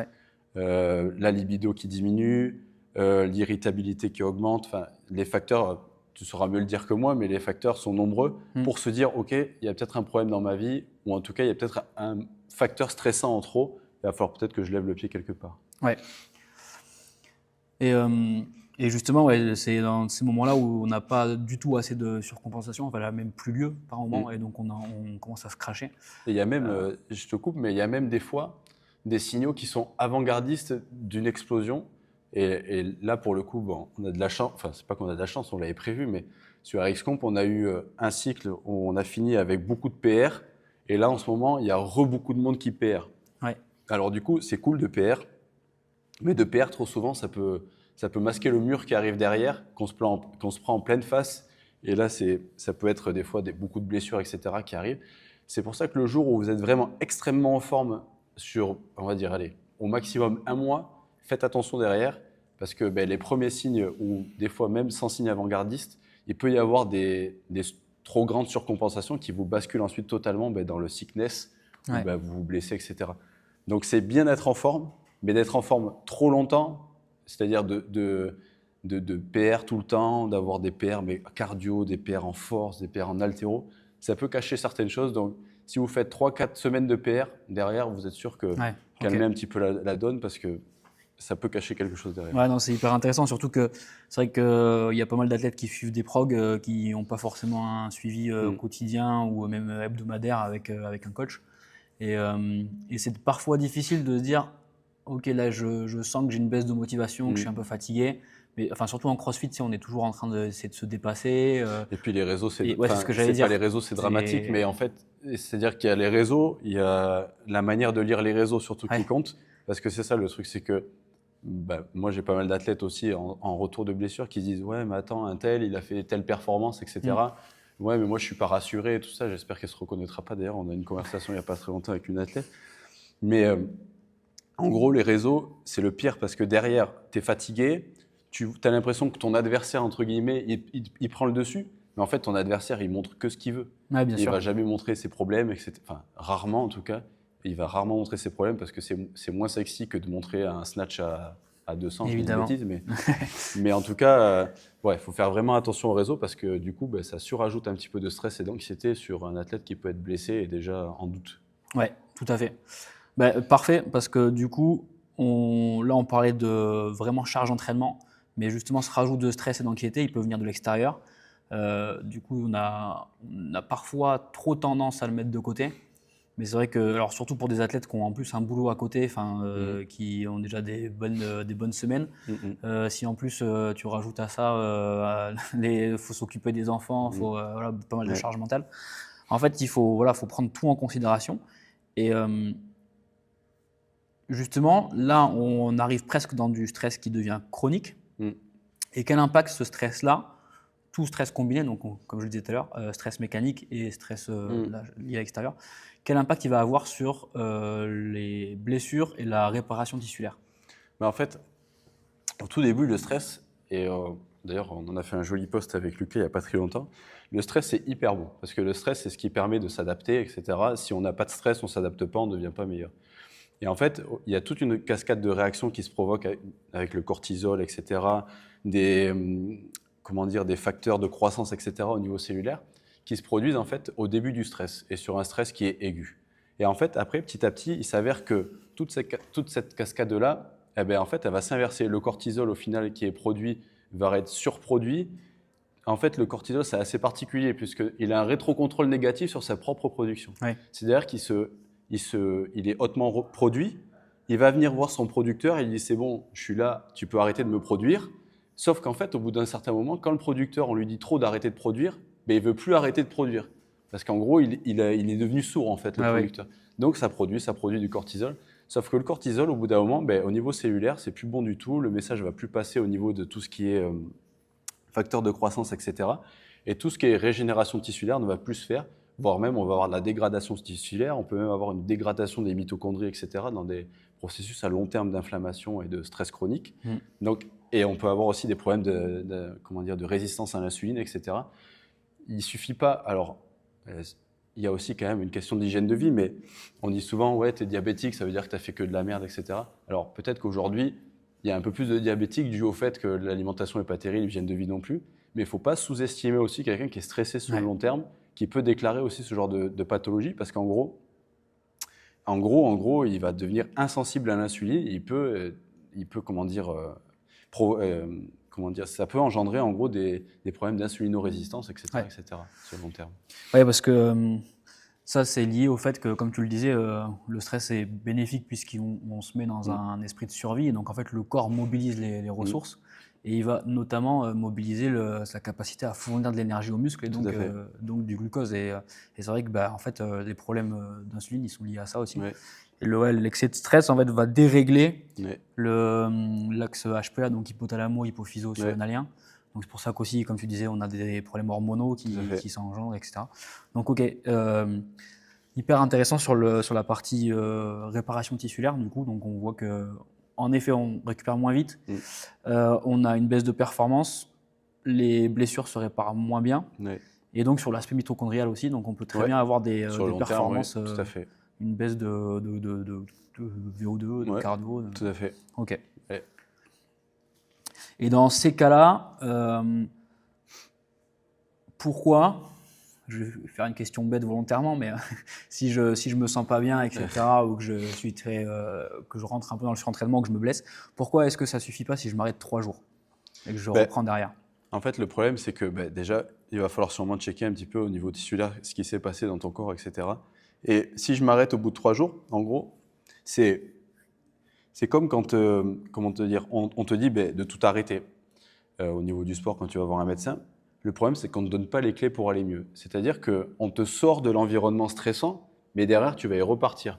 La libido qui diminue, l'irritabilité qui augmente. Enfin, les facteurs, tu sauras mieux le dire que moi, mais les facteurs sont nombreux pour se dire, OK, il y a peut-être un problème dans ma vie, ou en tout cas, il y a peut-être un facteur stressant en trop, il va falloir peut-être que je lève le pied quelque part. Ouais. Et justement, c'est dans ces moments-là où on n'a pas du tout assez de surcompensation, enfin, elle n'a même plus lieu par moment, et donc on commence à se cracher. Et il y a même, je te coupe, mais il y a même des fois des signaux qui sont avant-gardistes d'une explosion. Et là, pour le coup, on a de la chance, enfin, c'est pas qu'on a de la chance, on l'avait prévu, mais sur RxComp, on a eu un cycle où on a fini avec beaucoup de PR, et là, en ce moment, il y a beaucoup de monde qui PR. Ouais. Alors du coup, c'est cool de PR, mais de PR, trop souvent, ça peut masquer le mur qui arrive derrière, qu'on se prend en pleine face, et là, ça peut être des fois beaucoup de blessures, etc., qui arrivent. C'est pour ça que le jour où vous êtes vraiment extrêmement en forme sur, on va dire, allez, au maximum 1 mois, faites attention derrière, parce que les premiers signes, ou des fois même sans signe avant-gardiste, il peut y avoir des trop grandes surcompensations qui vous basculent ensuite totalement dans le sickness, où vous vous blessez, etc. Donc c'est bien d'être en forme, mais d'être en forme trop longtemps, c'est-à-dire de PR tout le temps, d'avoir des PR mais cardio, des PR en force, des PR en haltéro, ça peut cacher certaines choses. Donc si vous faites 3-4 semaines de PR, derrière, vous êtes sûr que calmer un petit peu la donne, parce que ça peut cacher quelque chose derrière. Ouais, non, c'est hyper intéressant, surtout que c'est vrai qu'il y a pas mal d'athlètes qui suivent des progs qui n'ont pas forcément un suivi quotidien ou même hebdomadaire avec un coach. Et c'est parfois difficile de se dire, ok, là je sens que j'ai une baisse de motivation, que je suis un peu fatigué. Mais enfin, surtout en CrossFit, on est toujours en train d'essayer de se dépasser. Et puis les réseaux, c'est ce que j'allais dire. Pas les réseaux, c'est dramatique, mais en fait, c'est-à-dire qu'il y a les réseaux, il y a la manière de lire les réseaux surtout qui compte, parce que c'est ça le truc, c'est que moi j'ai pas mal d'athlètes aussi en retour de blessure qui disent ouais mais attends, un tel il a fait telle performance, etc. Ouais, mais moi je suis pas rassuré et tout ça. J'espère qu'elle se reconnaîtra pas. D'ailleurs, on a eu une conversation il y a pas très longtemps avec une athlète. Mais en gros, les réseaux, c'est le pire, parce que derrière, tu es fatigué, tu as l'impression que ton adversaire, entre guillemets, il prend le dessus. Mais en fait, ton adversaire, il montre que ce qu'il veut. Il va jamais montrer ses problèmes, etc. Enfin, rarement en tout cas. Il va rarement montrer ses problèmes, parce que c'est moins sexy que de montrer un snatch à 200, évidemment. Je dis une bêtise, mais en tout cas, faut faire vraiment attention au réseau, parce que du coup, ça surajoute un petit peu de stress et d'anxiété sur un athlète qui peut être blessé et déjà en doute. Ouais, tout à fait. Parfait, parce que du coup, là on parlait de vraiment charge d'entraînement, mais justement ce rajout de stress et d'anxiété, il peut venir de l'extérieur. Du coup, on a parfois trop tendance à le mettre de côté. Mais c'est vrai que, alors surtout pour des athlètes qui ont en plus un boulot à côté, qui ont déjà des bonnes semaines, si en plus tu rajoutes à ça, il faut s'occuper des enfants, faut pas mal de charge mentale. En fait, il faut prendre tout en considération. Et justement, là, on arrive presque dans du stress qui devient chronique. Et quel impact ce stress-là, tout stress combiné, donc comme je le disais tout à l'heure, stress mécanique et stress lié à l'extérieur, quel impact il va avoir sur les blessures et la réparation tissulaire? En fait, au tout début, le stress, et d'ailleurs on en a fait un joli post avec Lucas il n'y a pas très longtemps, le stress c'est hyper bon, parce que le stress c'est ce qui permet de s'adapter, etc. Si on n'a pas de stress, on ne s'adapte pas, on ne devient pas meilleur. Et en fait, il y a toute une cascade de réactions qui se provoquent avec le cortisol, etc., des facteurs de croissance, etc., au niveau cellulaire, qui se produisent en fait au début du stress, et sur un stress qui est aigu. Et en fait, après, petit à petit, il s'avère que toute cette cascade-là, en fait, elle va s'inverser. Le cortisol, au final, qui est produit, va être surproduit. En fait, le cortisol, c'est assez particulier, puisqu'il a un rétrocontrôle négatif sur sa propre production. Ouais. C'est-à-dire qu'il est hautement produit, il va venir voir son producteur et il dit c'est bon, je suis là, tu peux arrêter de me produire. Sauf qu'en fait, au bout d'un certain moment, quand le producteur, on lui dit trop d'arrêter de produire, ben, il ne veut plus arrêter de produire. Parce qu'en gros, il est devenu sourd, en fait, le producteur. Oui. Donc, ça produit du cortisol. Sauf que le cortisol, au bout d'un moment, ben, au niveau cellulaire, c'est plus bon du tout. Le message ne va plus passer au niveau de tout ce qui est facteur de croissance, etc. Et tout ce qui est régénération tissulaire ne va plus se faire, voire même on va avoir de la dégradation tissulaire, on peut même avoir une dégradation des mitochondries, etc. dans des processus à long terme d'inflammation et de stress chronique. Donc, et on peut avoir aussi des problèmes de résistance à l'insuline, etc. Il ne suffit pas, alors il y a aussi quand même une question d'hygiène de vie, mais on dit souvent, ouais, tu es diabétique, ça veut dire que tu n'as fait que de la merde, etc. Alors peut-être qu'aujourd'hui, il y a un peu plus de diabétiques dû au fait que l'alimentation n'est pas terrible, l'hygiène de vie non plus, mais il ne faut pas sous-estimer aussi quelqu'un qui est stressé sur le long terme, qui peut déclarer aussi ce genre de pathologie, parce qu'en gros, il va devenir insensible à l'insuline, il peut ça peut engendrer en gros des problèmes d'insulinorésistance, etc., etc., sur le long terme. Oui, parce que ça, c'est lié au fait que, comme tu le disais, le stress est bénéfique puisqu'on se met dans un esprit de survie. Et donc, en fait, le corps mobilise les ressources et il va notamment mobiliser sa capacité à fournir de l'énergie aux muscles et donc du glucose. Et c'est vrai que en fait, les problèmes d'insuline, ils sont liés à ça aussi. Ouais. Et l'excès de stress en fait, va dérégler l'axe HPA, donc hypothalamo-hypophyso-surrénalien. Donc c'est pour ça qu'aussi, comme tu disais, on a des problèmes hormonaux qui s'engendrent, etc. Donc ok, hyper intéressant sur la partie réparation tissulaire du coup. Donc on voit que en effet on récupère moins vite, on a une baisse de performance, les blessures se réparent moins bien, et donc sur l'aspect mitochondrial aussi. Donc on peut très bien avoir des performances. Terme, tout à fait. Une baisse de VO2, de cardio. Tout à fait. Ok. Ouais. Et dans ces cas-là, pourquoi, je vais faire une question bête volontairement, mais si je me sens pas bien, etc., ou que je rentre un peu dans le surentraînement, que je me blesse, pourquoi est-ce que ça suffit pas si je m'arrête 3 jours et que je reprends derrière? En fait, le problème, c'est que déjà, il va falloir sûrement checker un petit peu au niveau tissulaire ce qui s'est passé dans ton corps, etc. Et si je m'arrête au bout de 3 jours, en gros, c'est comme quand on te dit de tout arrêter au niveau du sport quand tu vas voir un médecin. Le problème, c'est qu'on ne te donne pas les clés pour aller mieux. C'est-à-dire qu'on te sort de l'environnement stressant, mais derrière, tu vas y repartir.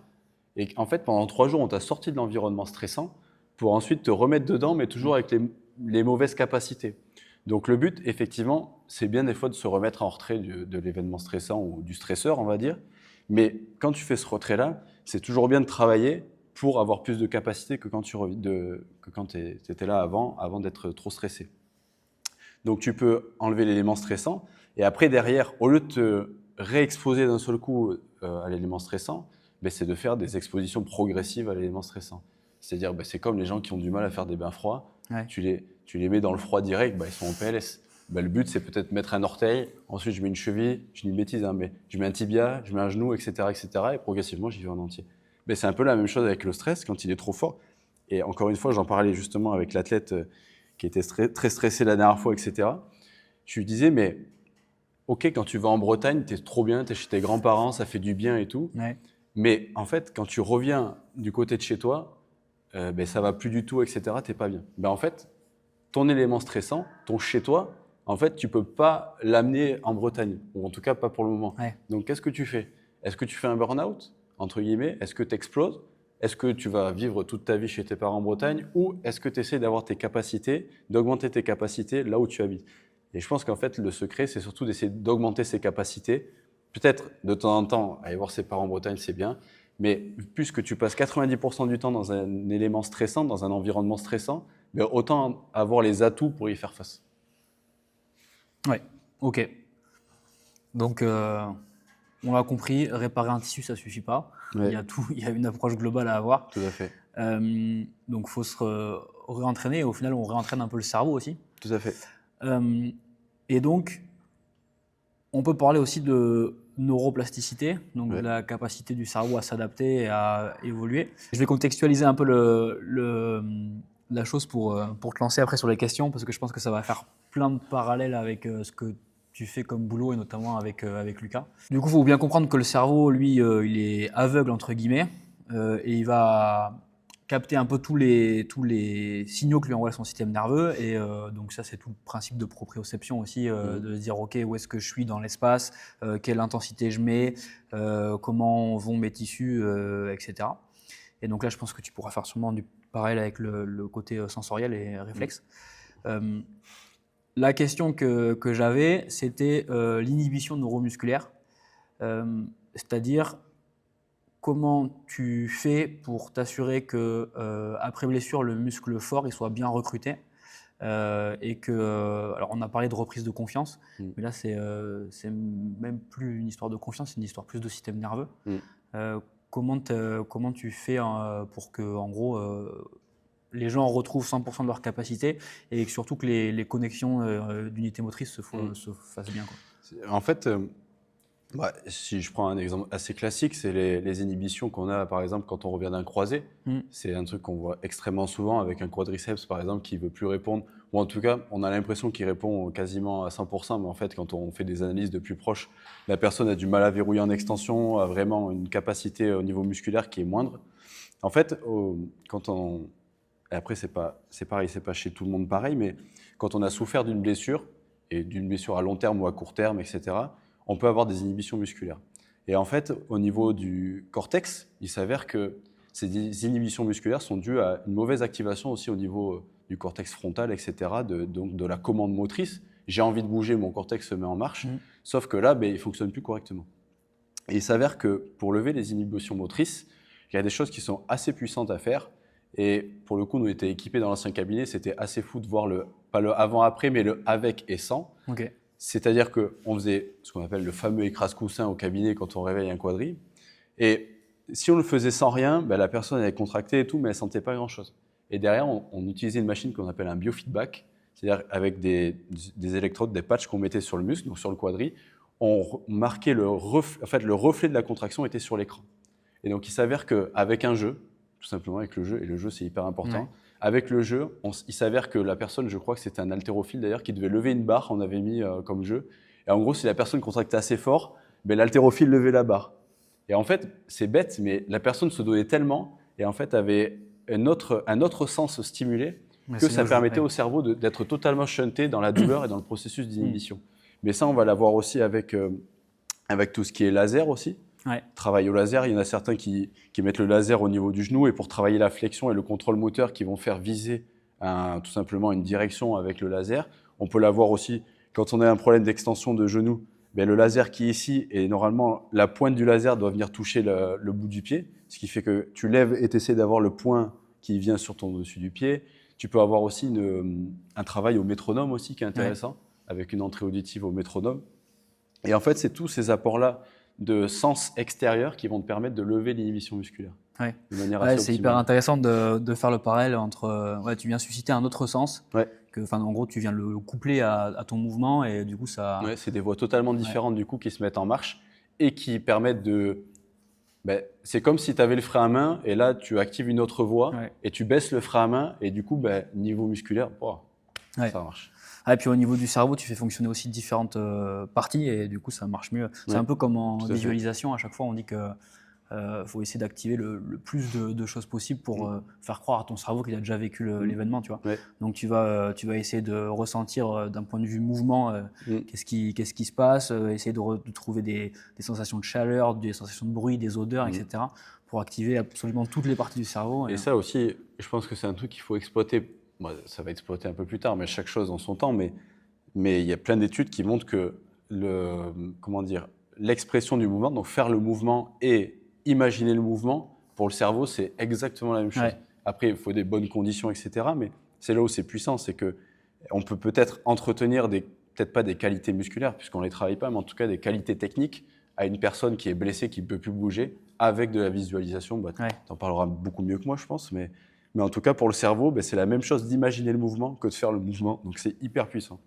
Et en fait, pendant 3 jours, on t'a sorti de l'environnement stressant pour ensuite te remettre dedans, mais toujours avec les mauvaises capacités. Donc le but, effectivement, c'est bien des fois de se remettre en retrait de l'événement stressant ou du stresseur, on va dire. Mais quand tu fais ce retrait-là, c'est toujours bien de travailler pour avoir plus de capacité que quand tu étais là avant d'être trop stressé. Donc tu peux enlever l'élément stressant et après derrière, au lieu de te réexposer d'un seul coup à l'élément stressant, c'est de faire des expositions progressives à l'élément stressant. C'est-à-dire, c'est comme les gens qui ont du mal à faire des bains froids, tu les mets dans le froid direct, ils sont en PLS. Le but, c'est peut-être mettre un orteil, ensuite je mets une cheville, je dis une bêtise, mais je mets un tibia, je mets un genou, etc. et progressivement, j'y vais en entier. C'est un peu la même chose avec le stress quand il est trop fort. Et encore une fois, j'en parlais justement avec l'athlète qui était très stressé la dernière fois, etc. Je lui disais, mais ok, quand tu vas en Bretagne, t'es trop bien, t'es chez tes grands-parents, ça fait du bien et tout. Ouais. Mais en fait, quand tu reviens du côté de chez toi, ça va plus du tout, etc. T'es pas bien. En fait, ton élément stressant, ton chez toi, en fait, tu peux pas l'amener en Bretagne, ou en tout cas pas pour le moment. Ouais. Donc, qu'est-ce que tu fais? Est-ce que tu fais un burn-out, entre guillemets? Est-ce que tu exploses? Est-ce que tu vas vivre toute ta vie chez tes parents en Bretagne? Ou est-ce que tu essaies d'avoir tes capacités, d'augmenter tes capacités là où tu habites? Et je pense qu'en fait, le secret, c'est surtout d'essayer d'augmenter ses capacités. Peut-être de temps en temps, aller voir ses parents en Bretagne, c'est bien. Mais puisque tu passes 90% du temps dans un élément stressant, dans un environnement stressant, autant avoir les atouts pour y faire face. Ouais, ok. Donc, on l'a compris, réparer un tissu, ça ne suffit pas. Ouais. Il y a une approche globale à avoir. Tout à fait. Donc, il faut se réentraîner et au final, on réentraîne un peu le cerveau aussi. Tout à fait. Et donc, on peut parler aussi de neuroplasticité, donc la capacité du cerveau à s'adapter et à évoluer. Je vais contextualiser un peu la chose pour te lancer après sur les questions, parce que je pense que ça va faire plein de parallèles avec ce que tu fais comme boulot et notamment avec Lucas. Du coup, il faut bien comprendre que le cerveau, lui, il est aveugle entre guillemets et il va capter un peu tous les signaux que lui envoie son système nerveux. Et donc ça, c'est tout le principe de proprioception aussi, de se dire, OK, où est-ce que je suis dans l'espace, quelle intensité je mets, comment vont mes tissus, etc. Et donc là, je pense que tu pourras faire sûrement du pareil avec le côté sensoriel et réflexe. La question que j'avais, c'était l'inhibition neuromusculaire. C'est-à-dire, comment tu fais pour t'assurer que après blessure, le muscle fort il soit bien recruté et que, alors on a parlé de reprise de confiance, mais là c'est même plus une histoire de confiance, c'est une histoire plus de système nerveux. Comment tu fais pour que, en gros, les gens retrouvent 100% de leur capacité et surtout que les connexions d'unités motrices se fassent bien, quoi. En fait, si je prends un exemple assez classique, c'est les inhibitions qu'on a, par exemple, quand on revient d'un croisé. C'est un truc qu'on voit extrêmement souvent avec un quadriceps, par exemple, qui ne veut plus répondre. Ou en tout cas, on a l'impression qu'il répond quasiment à 100%, mais en fait, quand on fait des analyses de plus proche, la personne a du mal à verrouiller en extension, a vraiment une capacité au niveau musculaire qui est moindre. En fait, et après, c'est pareil, c'est pas chez tout le monde pareil, mais quand on a souffert d'une blessure, et d'une blessure à long terme ou à court terme, etc., on peut avoir des inhibitions musculaires. Et en fait, au niveau du cortex, il s'avère que ces inhibitions musculaires sont dues à une mauvaise activation aussi au niveau du cortex frontal, etc., donc de la commande motrice. J'ai envie de bouger, mon cortex se met en marche, sauf que là, il ne fonctionne plus correctement. Et il s'avère que pour lever les inhibitions motrices, il y a des choses qui sont assez puissantes à faire. Et pour le coup, nous étions équipés dans l'ancien cabinet, c'était assez fou de voir pas le avant-après, mais le avec et sans. Okay. C'est-à-dire qu'on faisait ce qu'on appelle le fameux écrase-coussin au cabinet quand on réveille un quadri. Et si on le faisait sans rien, la personne elle contractait et tout, mais elle ne sentait pas grand-chose. Et derrière, on utilisait une machine qu'on appelle un biofeedback, c'est-à-dire avec des électrodes, des patchs qu'on mettait sur le muscle, donc sur le quadri, on marquait le reflet de la contraction était sur l'écran. Et donc il s'avère qu'avec un jeu, tout simplement avec le jeu, et le jeu c'est hyper important, avec le jeu, il s'avère que la personne, je crois que c'était un haltérophile d'ailleurs, qui devait lever une barre, on avait mis comme jeu. Et en gros, si la personne contractait assez fort, l'haltérophile levait la barre. Et en fait, c'est bête, mais la personne se donnait tellement, et en fait avait un autre sens stimulé, que ça permettait au cerveau d'être totalement shunté dans la douleur et dans le processus d'inhibition. Mais ça, on va l'avoir aussi avec tout ce qui est laser aussi. Travail au laser, il y en a certains qui mettent le laser au niveau du genou et pour travailler la flexion et le contrôle moteur qui vont faire viser tout simplement une direction avec le laser. On peut l'avoir aussi quand on a un problème d'extension de genou, le laser qui est ici et normalement la pointe du laser doit venir toucher le bout du pied, ce qui fait que tu lèves et tu essaies d'avoir le point qui vient sur ton dessus du pied. Tu peux avoir aussi un travail au métronome aussi qui est intéressant, avec une entrée auditive au métronome. Et en fait, c'est tous ces apports-là de sens extérieur qui vont te permettre de lever l'inhibition musculaire. De manière assez c'est hyper intéressant de faire le parallèle entre tu viens susciter un autre sens, en gros tu viens le coupler à ton mouvement et du coup ça… c'est des voies totalement différentes du coup qui se mettent en marche et qui permettent de… c'est comme si tu avais le frein à main et là tu actives une autre voie et tu baisses le frein à main et du coup niveau musculaire, ça marche. Et puis au niveau du cerveau, tu fais fonctionner aussi différentes parties et du coup ça marche mieux. C'est un peu comme en visualisation, à chaque fois on dit que faut essayer d'activer le plus de choses possible pour faire croire à ton cerveau qu'il a déjà vécu l'événement, tu vois. Donc tu vas essayer de ressentir d'un point de vue mouvement qu'est-ce qui se passe, essayer de trouver des sensations de chaleur, des sensations de bruit, des odeurs, etc. pour activer absolument toutes les parties du cerveau. Et ça aussi, je pense que c'est un truc qu'il faut exploiter. Ça va exploiter un peu plus tard, mais chaque chose en son temps. Mais il y a plein d'études qui montrent que l'expression du mouvement, donc faire le mouvement et imaginer le mouvement, pour le cerveau, c'est exactement la même chose. Après, il faut des bonnes conditions, etc. Mais c'est là où c'est puissant, c'est qu'on peut peut-être entretenir peut-être pas des qualités musculaires, puisqu'on ne les travaille pas, mais en tout cas des qualités techniques à une personne qui est blessée, qui ne peut plus bouger, avec de la visualisation. Tu en parleras beaucoup mieux que moi, je pense, mais en tout cas, pour le cerveau, c'est la même chose d'imaginer le mouvement que de faire le mouvement. Donc, c'est hyper puissant.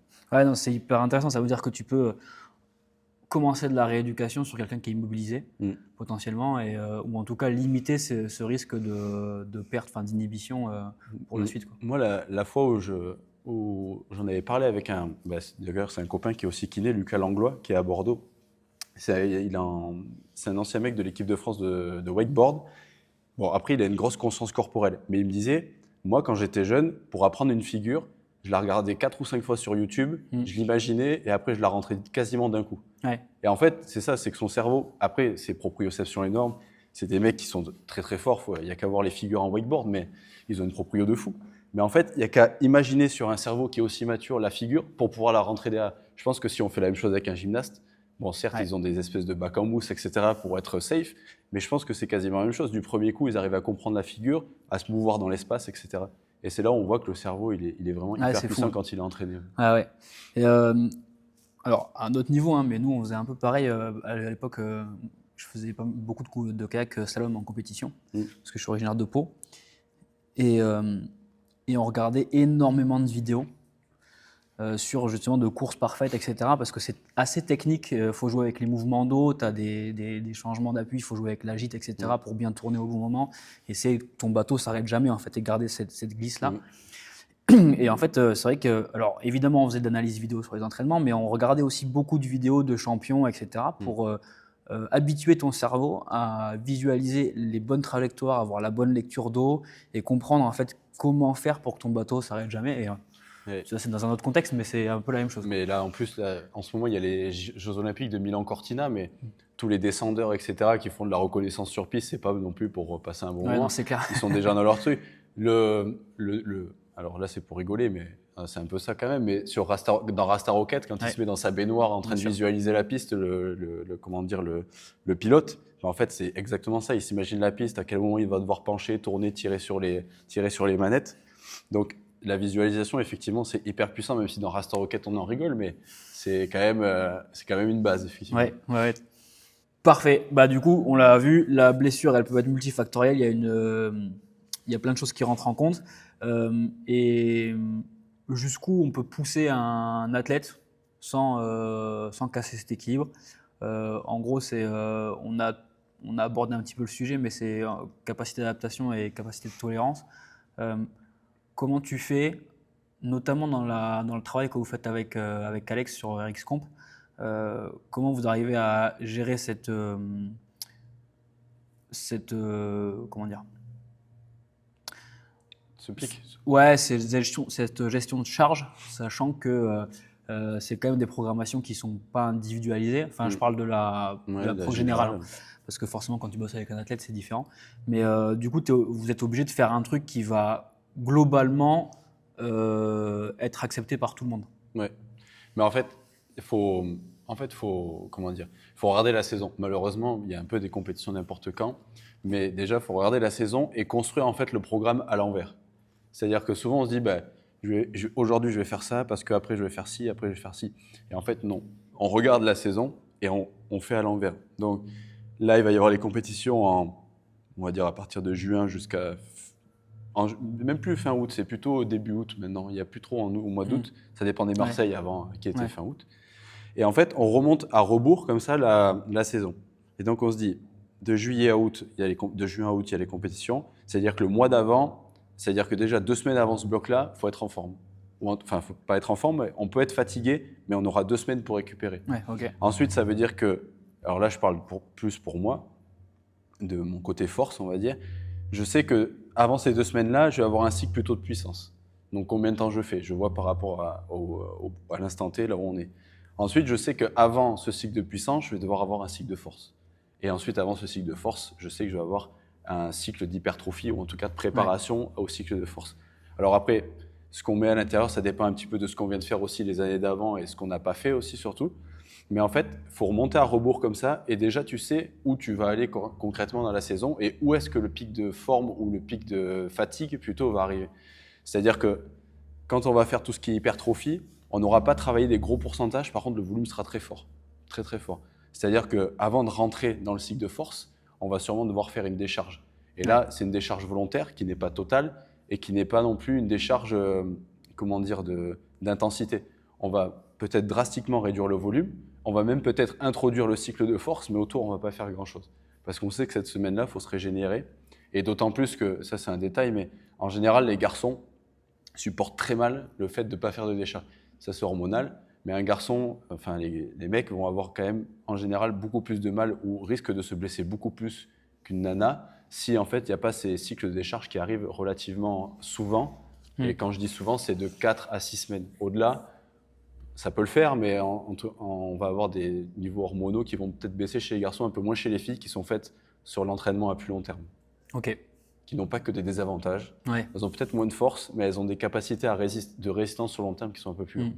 C'est hyper intéressant. Ça veut dire que tu peux commencer de la rééducation sur quelqu'un qui est immobilisé, potentiellement, ou en tout cas limiter ce risque de perte, d'inhibition pour la suite. Moi, la fois où j'en avais parlé avec d'ailleurs, c'est un copain qui est aussi kiné, Lucas Langlois, qui est à Bordeaux. C'est un ancien mec de l'équipe de France de wakeboard. Bon, après, il a une grosse conscience corporelle. Mais il me disait, moi, quand j'étais jeune, pour apprendre une figure, je la regardais 4 ou 5 fois sur YouTube, je l'imaginais et après, je la rentrais quasiment d'un coup. Ouais. Et en fait, c'est ça, c'est que son cerveau, après, ses proprioceptions énormes, c'est des mecs qui sont très très forts. Il n'y a qu'à voir les figures en wakeboard, mais ils ont une proprio de fou. Mais en fait, il n'y a qu'à imaginer sur un cerveau qui est aussi mature la figure pour pouvoir la rentrer derrière. Je pense que si on fait la même chose avec un gymnaste, bon, certes, ils ont des espèces de bacs en mousse, etc., pour être safe, mais je pense que c'est quasiment la même chose. Du premier coup, ils arrivent à comprendre la figure, à se mouvoir dans l'espace, etc. Et c'est là où on voit que le cerveau, il est vraiment hyper puissant quand il est entraîné. Ah ouais. Et alors, à un autre niveau, hein, mais nous, on faisait un peu pareil. À l'époque, je faisais beaucoup de kayak slalom en compétition, parce que je suis originaire de Pau. Et on regardait énormément de vidéos sur justement de courses parfaites, etc. Parce que c'est assez technique. Il faut jouer avec les mouvements d'eau, tu as des changements d'appui, il faut jouer avec la gîte, etc. pour bien tourner au bon moment. Et c'est ton bateau s'arrête jamais en fait et garder cette glisse-là. Et en fait, c'est vrai que, alors évidemment, on faisait de l'analyse vidéo sur les entraînements, mais on regardait aussi beaucoup de vidéos de champions, etc. pour habituer ton cerveau à visualiser les bonnes trajectoires, avoir la bonne lecture d'eau et comprendre en fait comment faire pour que ton bateau s'arrête jamais. Et ça, c'est dans un autre contexte, mais c'est un peu la même chose. Mais là, en plus, là, en ce moment, il y a les Jeux Olympiques de Milan-Cortina, mais tous les descendeurs, etc., qui font de la reconnaissance sur piste, c'est pas non plus pour passer un bon moment. Non, c'est clair. Ils sont déjà dans leur truc. Alors là, c'est pour rigoler, mais c'est un peu ça quand même. Mais dans Rasta Rocket, quand il se met dans sa baignoire en train de visualiser la piste, le pilote, en fait, c'est exactement ça. Il s'imagine la piste, à quel moment il va devoir pencher, tourner, tirer sur les manettes. Donc, la visualisation, effectivement, c'est hyper puissant, même si dans Rasta Rocket, on en rigole, mais c'est quand même une base, effectivement. Ouais. Parfait. Bah, du coup, on l'a vu, la blessure, elle peut être multifactorielle. Il y a plein de choses qui rentrent en compte. Et jusqu'où on peut pousser un athlète sans casser cet équilibre. En gros, on a abordé un petit peu le sujet, mais c'est capacité d'adaptation et capacité de tolérance. Comment tu fais, notamment dans le travail que vous faites avec Alex sur RxComp, comment vous arrivez à gérer cette comment dire, ce pic. Ouais, cette gestion de charge, sachant que c'est quand même des programmations qui ne sont pas individualisées. Enfin, je parle de la pro générale, parce que forcément, quand tu bosses avec un athlète, c'est différent. Mais du coup, vous êtes obligé de faire un truc qui va globalement être accepté par tout le monde. Ouais. Mais en fait, il faut regarder la saison. Malheureusement, il y a un peu des compétitions n'importe quand, mais déjà, il faut regarder la saison et construire en fait le programme à l'envers. C'est-à-dire que souvent, on se dit, aujourd'hui, je vais faire ça, parce qu'après, je vais faire ci, après, je vais faire ci. Et en fait, non. On regarde la saison et on fait à l'envers. Donc là, il va y avoir les compétitions on va dire, à partir de juin jusqu'à... même plus fin août, c'est plutôt début août maintenant. Il n'y a plus trop au mois d'août. Ça dépend des Marseille avant, qui était fin août. Et en fait, on remonte à rebours comme ça la saison. Et donc, on se dit, de juin à août, il y a les compétitions. C'est-à-dire que le mois d'avant, c'est-à-dire que déjà 2 semaines avant ce bloc-là, il faut être en forme. Enfin, il ne faut pas être en forme, mais on peut être fatigué, mais on aura 2 semaines pour récupérer. Ensuite, ça veut dire que, alors là, je parle plus pour moi, de mon côté force, on va dire. Je sais qu'avant ces 2 semaines-là, je vais avoir un cycle plutôt de puissance. Donc, combien de temps je fais? Je vois par rapport à l'instant T, là où on est. Ensuite, je sais qu'avant ce cycle de puissance, je vais devoir avoir un cycle de force. Et ensuite, avant ce cycle de force, je sais que je vais avoir un cycle d'hypertrophie ou en tout cas de préparation au cycle de force. Alors après, ce qu'on met à l'intérieur, ça dépend un petit peu de ce qu'on vient de faire aussi les années d'avant et ce qu'on n'a pas fait aussi surtout. Mais en fait, il faut remonter à rebours comme ça et déjà tu sais où tu vas aller concrètement dans la saison et où est-ce que le pic de forme ou le pic de fatigue plutôt va arriver. C'est-à-dire que quand on va faire tout ce qui est hypertrophie, on n'aura pas travaillé des gros pourcentages, par contre le volume sera très fort, très très fort. C'est-à-dire qu'avant de rentrer dans le cycle de force, on va sûrement devoir faire une décharge. Et là, c'est une décharge volontaire qui n'est pas totale et qui n'est pas non plus une décharge d'intensité. On va peut-être drastiquement réduire le volume, on va même peut-être introduire le cycle de force, mais autour, on ne va pas faire grand-chose. Parce qu'on sait que cette semaine-là, il faut se régénérer. Et d'autant plus que, ça c'est un détail, mais en général, les garçons supportent très mal le fait de ne pas faire de décharge. Ça c'est hormonal, mais un garçon, enfin les mecs vont avoir quand même en général beaucoup plus de mal ou risquent de se blesser beaucoup plus qu'une nana si en fait il n'y a pas ces cycles de décharge qui arrivent relativement souvent. Et quand je dis souvent, c'est de 4 à 6 semaines. Au-delà, ça peut le faire, mais on va avoir des niveaux hormonaux qui vont peut-être baisser chez les garçons, un peu moins chez les filles, qui sont faites sur l'entraînement à plus long terme. Ok. Qui n'ont pas que des désavantages. Ouais. Elles ont peut-être moins de force, mais elles ont des capacités de résistance sur long terme qui sont un peu plus longues.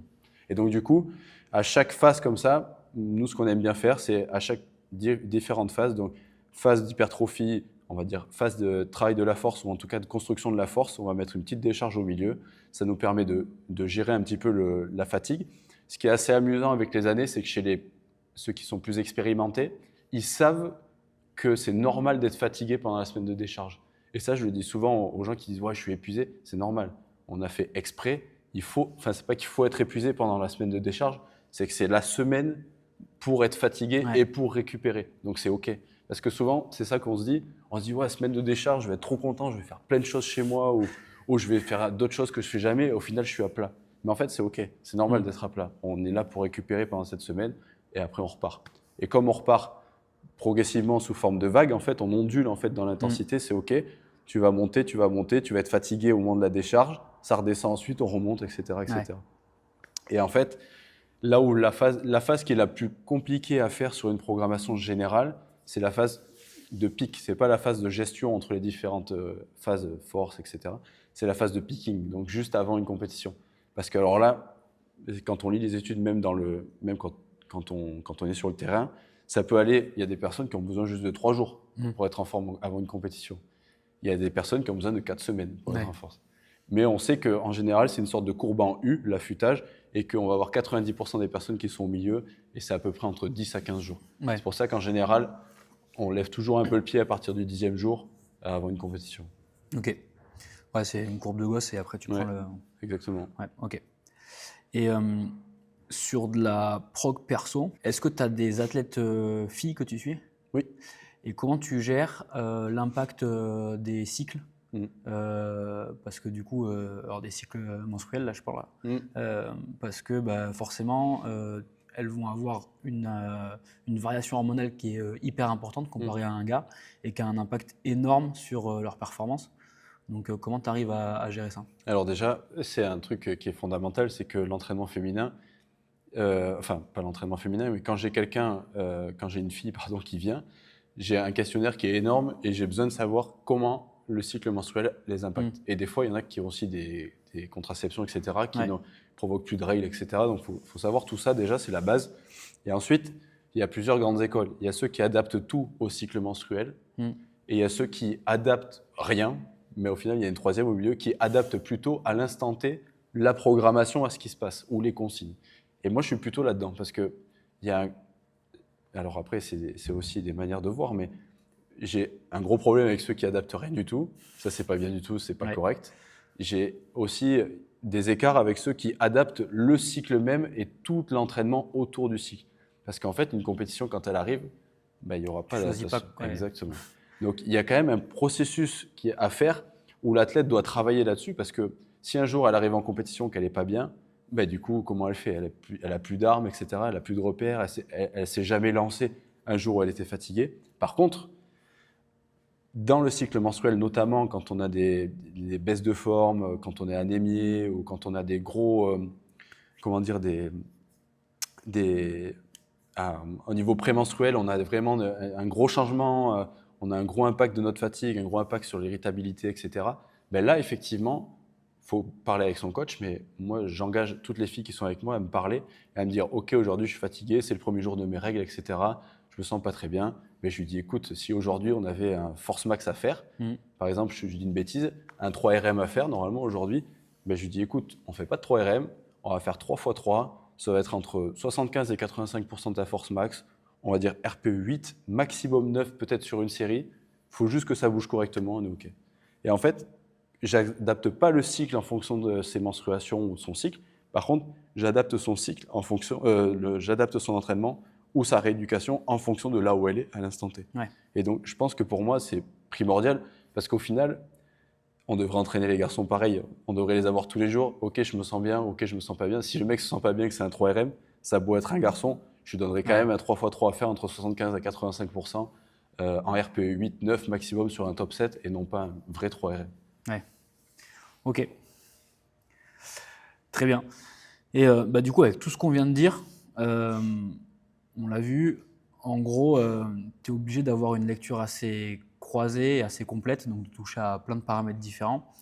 Et donc du coup, à chaque phase comme ça, nous, ce qu'on aime bien faire, c'est à chaque différentes phases, donc phase d'hypertrophie, on va dire phase de travail de la force, ou en tout cas de construction de la force, on va mettre une petite décharge au milieu. Ça nous permet de gérer un petit peu la fatigue. Ce qui est assez amusant avec les années, c'est que chez ceux qui sont plus expérimentés, ils savent que c'est normal d'être fatigué pendant la semaine de décharge. Et ça, je le dis souvent aux gens qui disent « ouais, je suis épuisé », c'est normal. On a fait exprès. C'est pas qu'il faut être épuisé pendant la semaine de décharge, c'est que c'est la semaine pour être fatigué et pour récupérer. Donc c'est OK. Parce que souvent, c'est ça qu'on se dit. On se dit « ouais, semaine de décharge, je vais être trop content, je vais faire plein de choses chez moi ou je vais faire d'autres choses que je fais jamais. Au final, je suis à plat. » Mais en fait, c'est OK. C'est normal d'être à plat. On est là pour récupérer pendant cette semaine et après, on repart. Et comme on repart progressivement sous forme de vague, en fait, on ondule en fait, dans l'intensité, c'est OK. Tu vas monter, tu vas être fatigué au moment de la décharge, ça redescend ensuite, on remonte, etc. etc. Ouais. Et en fait, là où la phase qui est la plus compliquée à faire sur une programmation générale, c'est la phase de pic. Ce n'est pas la phase de gestion entre les différentes phases, force, etc. C'est la phase de picking, donc juste avant une compétition. Parce que alors là, quand on lit les études, même quand on est sur le terrain, ça peut aller, il y a des personnes qui ont besoin juste de 3 jours pour être en forme avant une compétition. Il y a des personnes qui ont besoin de 4 semaines pour être en force. Mais on sait qu'en général, c'est une sorte de courbe en U, l'affûtage, et qu'on va avoir 90% des personnes qui sont au milieu, et c'est à peu près entre 10 à 15 jours. C'est pour ça qu'en général, on lève toujours un peu le pied à partir du 10e jour avant une compétition. Ok. Ouais, c'est une courbe de gosse et après tu prends le… Exactement. Ouais, ok. Et sur de la prog perso, est-ce que tu as des athlètes filles que tu suis ? Oui. Et comment tu gères l'impact des cycles ? Parce que du coup, alors des cycles menstruels, là je parle là, parce que forcément, elles vont avoir une variation hormonale qui est hyper importante comparée à un gars et qui a un impact énorme sur leur performance. Donc comment tu arrives à gérer ça ? Alors déjà, c'est un truc qui est fondamental, c'est que l'entraînement féminin, enfin pas l'entraînement féminin, mais quand j'ai une fille qui vient, j'ai un questionnaire qui est énorme et j'ai besoin de savoir comment le cycle menstruel les impacte. Et des fois, il y en a qui ont aussi des contraceptions, etc., qui ne provoquent plus de règles, etc. Donc, il faut savoir tout ça, déjà, c'est la base. Et ensuite, il y a plusieurs grandes écoles. Il y a ceux qui adaptent tout au cycle menstruel et il y a ceux qui adaptent rien, mais au final, il y a une troisième au milieu qui adapte plutôt à l'instant T la programmation à ce qui se passe ou les consignes. Et moi, je suis plutôt là-dedans parce que il y a alors après, c'est aussi des manières de voir, mais j'ai un gros problème avec ceux qui adaptent rien du tout. Ça, c'est pas bien du tout, c'est pas correct. J'ai aussi des écarts avec ceux qui adaptent le cycle même et tout l'entraînement autour du cycle. Parce qu'en fait, une compétition, quand elle arrive, il n'y aura pas d'adaptation. Exactement. Donc, il y a quand même un processus qui est à faire où l'athlète doit travailler là-dessus parce que si un jour elle arrive en compétition qu'elle n'est pas bien, du coup, comment elle fait ? Elle a plus d'armes, etc. Elle a plus de repères. Elle s'est jamais lancée un jour où elle était fatiguée. Par contre, dans le cycle menstruel, notamment quand on a des baisses de forme, quand on est anémié ou quand on a des gros, au niveau prémenstruel, on a vraiment un gros changement, on a un gros impact de notre fatigue, un gros impact sur l'irritabilité, etc. Là, effectivement, il faut parler avec son coach, mais moi, j'engage toutes les filles qui sont avec moi à me parler et à me dire « Ok, aujourd'hui, je suis fatigué, c'est le premier jour de mes règles, etc. Je me sens pas très bien. » Mais je lui dis « Écoute, si aujourd'hui, on avait un force max à faire, par exemple, je dis une bêtise, un 3RM à faire, normalement, aujourd'hui, je lui dis « Écoute, on fait pas de 3RM, on va faire 3 x 3, ça va être entre 75 et 85% de ta force max, on va dire RPE 8, maximum 9 peut-être sur une série, il faut juste que ça bouge correctement, on est OK. » Et en fait, j'adapte pas le cycle en fonction de ses menstruations ou de son cycle. Par contre, j'adapte son cycle en fonction, j'adapte son entraînement ou sa rééducation en fonction de là où elle est à l'instant T. Et donc, je pense que pour moi, c'est primordial parce qu'au final, on devrait entraîner les garçons pareil. On devrait les avoir tous les jours. Ok, je me sens bien. Ok, je me sens pas bien. Si le mec se sent pas bien, que c'est un 3RM, ça a beau être un garçon, je lui donnerais quand même un 3 x 3 à faire entre 75 à 85%. en RPE 8, 9 maximum sur un top 7 et non pas un vrai 3RM. Ouais. Ok. Très bien. Et du coup, avec tout ce qu'on vient de dire, on l'a vu, en gros, tu es obligé d'avoir une lecture assez croisée et assez complète, donc de toucher à plein de paramètres différents.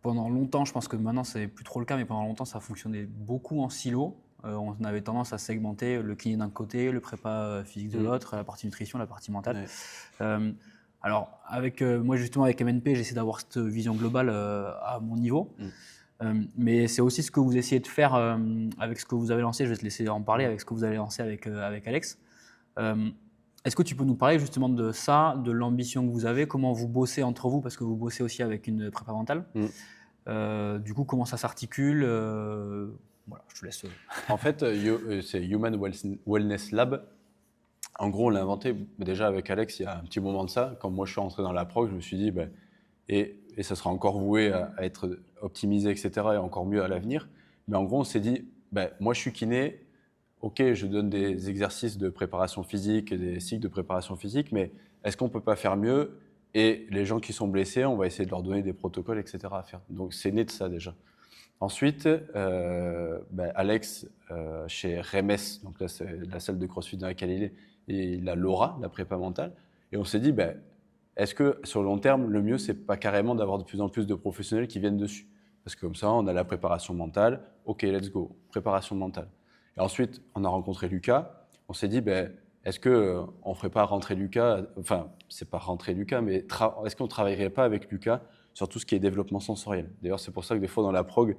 Pendant longtemps, je pense que maintenant c'est plus trop le cas, mais pendant longtemps ça fonctionnait beaucoup en silo. On avait tendance à segmenter le kiné d'un côté, le prépa physique de l'autre, la partie nutrition, la partie mentale. Ouais. Alors moi justement avec MNP, j'essaie d'avoir cette vision globale à mon niveau. Mais c'est aussi ce que vous essayez de faire avec ce que vous avez lancé. Je vais te laisser en parler avec ce que vous avez lancé avec Alex. Est-ce que tu peux nous parler justement de ça, de l'ambition que vous avez, comment vous bossez entre vous, parce que vous bossez aussi avec une prépa mentale. Du coup, comment ça s'articule voilà, je te laisse. En fait, c'est Human Wellness Lab. En gros, on l'a inventé déjà avec Alex il y a un petit moment de ça. Quand moi je suis rentré dans la prog, je me suis dit, et ça sera encore voué à être optimisé, etc., et encore mieux à l'avenir. Mais en gros, on s'est dit, moi je suis kiné, ok, je donne des exercices de préparation physique et des cycles de préparation physique, mais est-ce qu'on ne peut pas faire mieux? Et les gens qui sont blessés, on va essayer de leur donner des protocoles, etc. à faire. Donc c'est né de ça déjà. Ensuite, Alex, chez Remes, donc là c'est la salle de CrossFit dans laquelle il est, et il a Laura, la prépa mentale. Et on s'est dit, est-ce que sur le long terme, le mieux, c'est pas carrément d'avoir de plus en plus de professionnels qui viennent dessus? Parce que comme ça, on a la préparation mentale, ok, let's go, préparation mentale. Et ensuite, on a rencontré Lucas, on s'est dit, est-ce qu'on ne ferait pas rentrer Lucas, enfin, c'est pas rentrer Lucas, mais est-ce qu'on ne travaillerait pas avec Lucas sur tout ce qui est développement sensoriel? D'ailleurs, c'est pour ça que des fois, dans la prog,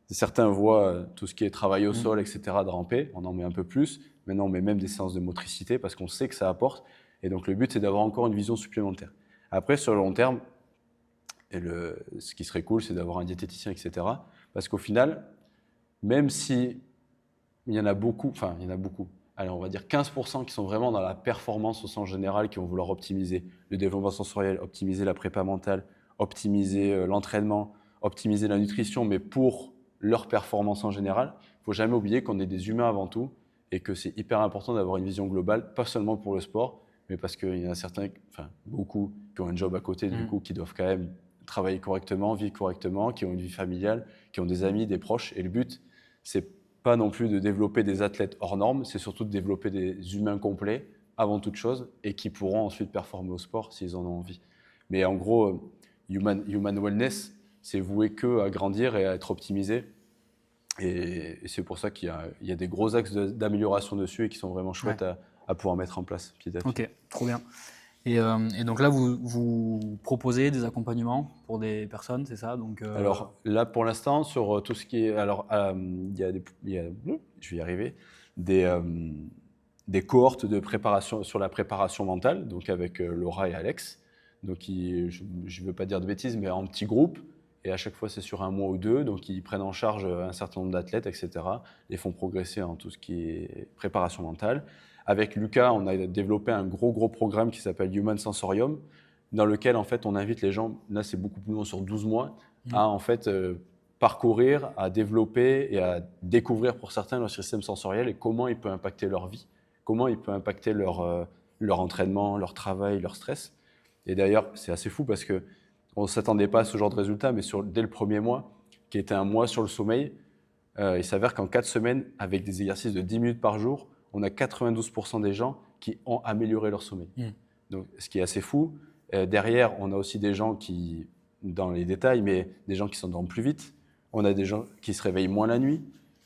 certains voient tout ce qui est travail au sol, etc., de ramper, on en met un peu plus. Maintenant, on met même des séances de motricité parce qu'on sait que ça apporte. Et donc, le but, c'est d'avoir encore une vision supplémentaire. Après, sur le long terme, ce qui serait cool, c'est d'avoir un diététicien, etc. Parce qu'au final, même si il y en a beaucoup, allez, on va dire 15% qui sont vraiment dans la performance au sens général, qui vont vouloir optimiser le développement sensoriel, optimiser la prépa mentale, optimiser l'entraînement, optimiser la nutrition, mais pour leur performance en général, il ne faut jamais oublier qu'on est des humains avant tout et que c'est hyper important d'avoir une vision globale, pas seulement pour le sport, mais parce qu'il y en a certains, beaucoup, qui ont un job à côté, du coup, qui doivent quand même travailler correctement, vivre correctement, qui ont une vie familiale, qui ont des amis, des proches. Et le but, c'est pas non plus de développer des athlètes hors normes, c'est surtout de développer des humains complets avant toute chose et qui pourront ensuite performer au sport s'ils en ont envie. Mais en gros, Human Wellness, c'est voué que à grandir et à être optimisé. Et c'est pour ça qu'il y a des gros axes d'amélioration dessus et qui sont vraiment chouettes à pouvoir mettre en place petit à petit. Ok, trop bien. Et donc là, vous proposez des accompagnements pour des personnes, c'est ça? Donc, Alors là, pour l'instant, sur tout ce qui est... Alors, il y a, je vais y arriver, des cohortes de préparation sur la préparation mentale, donc avec Laura et Alex. Donc, je ne veux pas dire de bêtises, mais en petits groupes. Et à chaque fois, c'est sur un mois ou deux. Donc, ils prennent en charge un certain nombre d'athlètes, etc. Les font progresser en tout ce qui est préparation mentale. Avec Lucas, on a développé un gros programme qui s'appelle Human Sensorium, dans lequel en fait on invite les gens, là c'est beaucoup plus long sur 12 mois, à en fait parcourir, à développer et à découvrir pour certains leur système sensoriel et comment il peut impacter leur vie, comment il peut impacter leur entraînement, leur travail, leur stress. Et d'ailleurs c'est assez fou parce qu'on ne s'attendait pas à ce genre de résultat, mais dès le premier mois, qui était un mois sur le sommeil, il s'avère qu'en 4 semaines, avec des exercices de 10 minutes par jour, on a 92% des gens qui ont amélioré leur sommeil. Donc, ce qui est assez fou. Derrière, on a aussi des gens qui, dans les détails, mais des gens qui s'endorment plus vite. On a des gens qui se réveillent moins la nuit.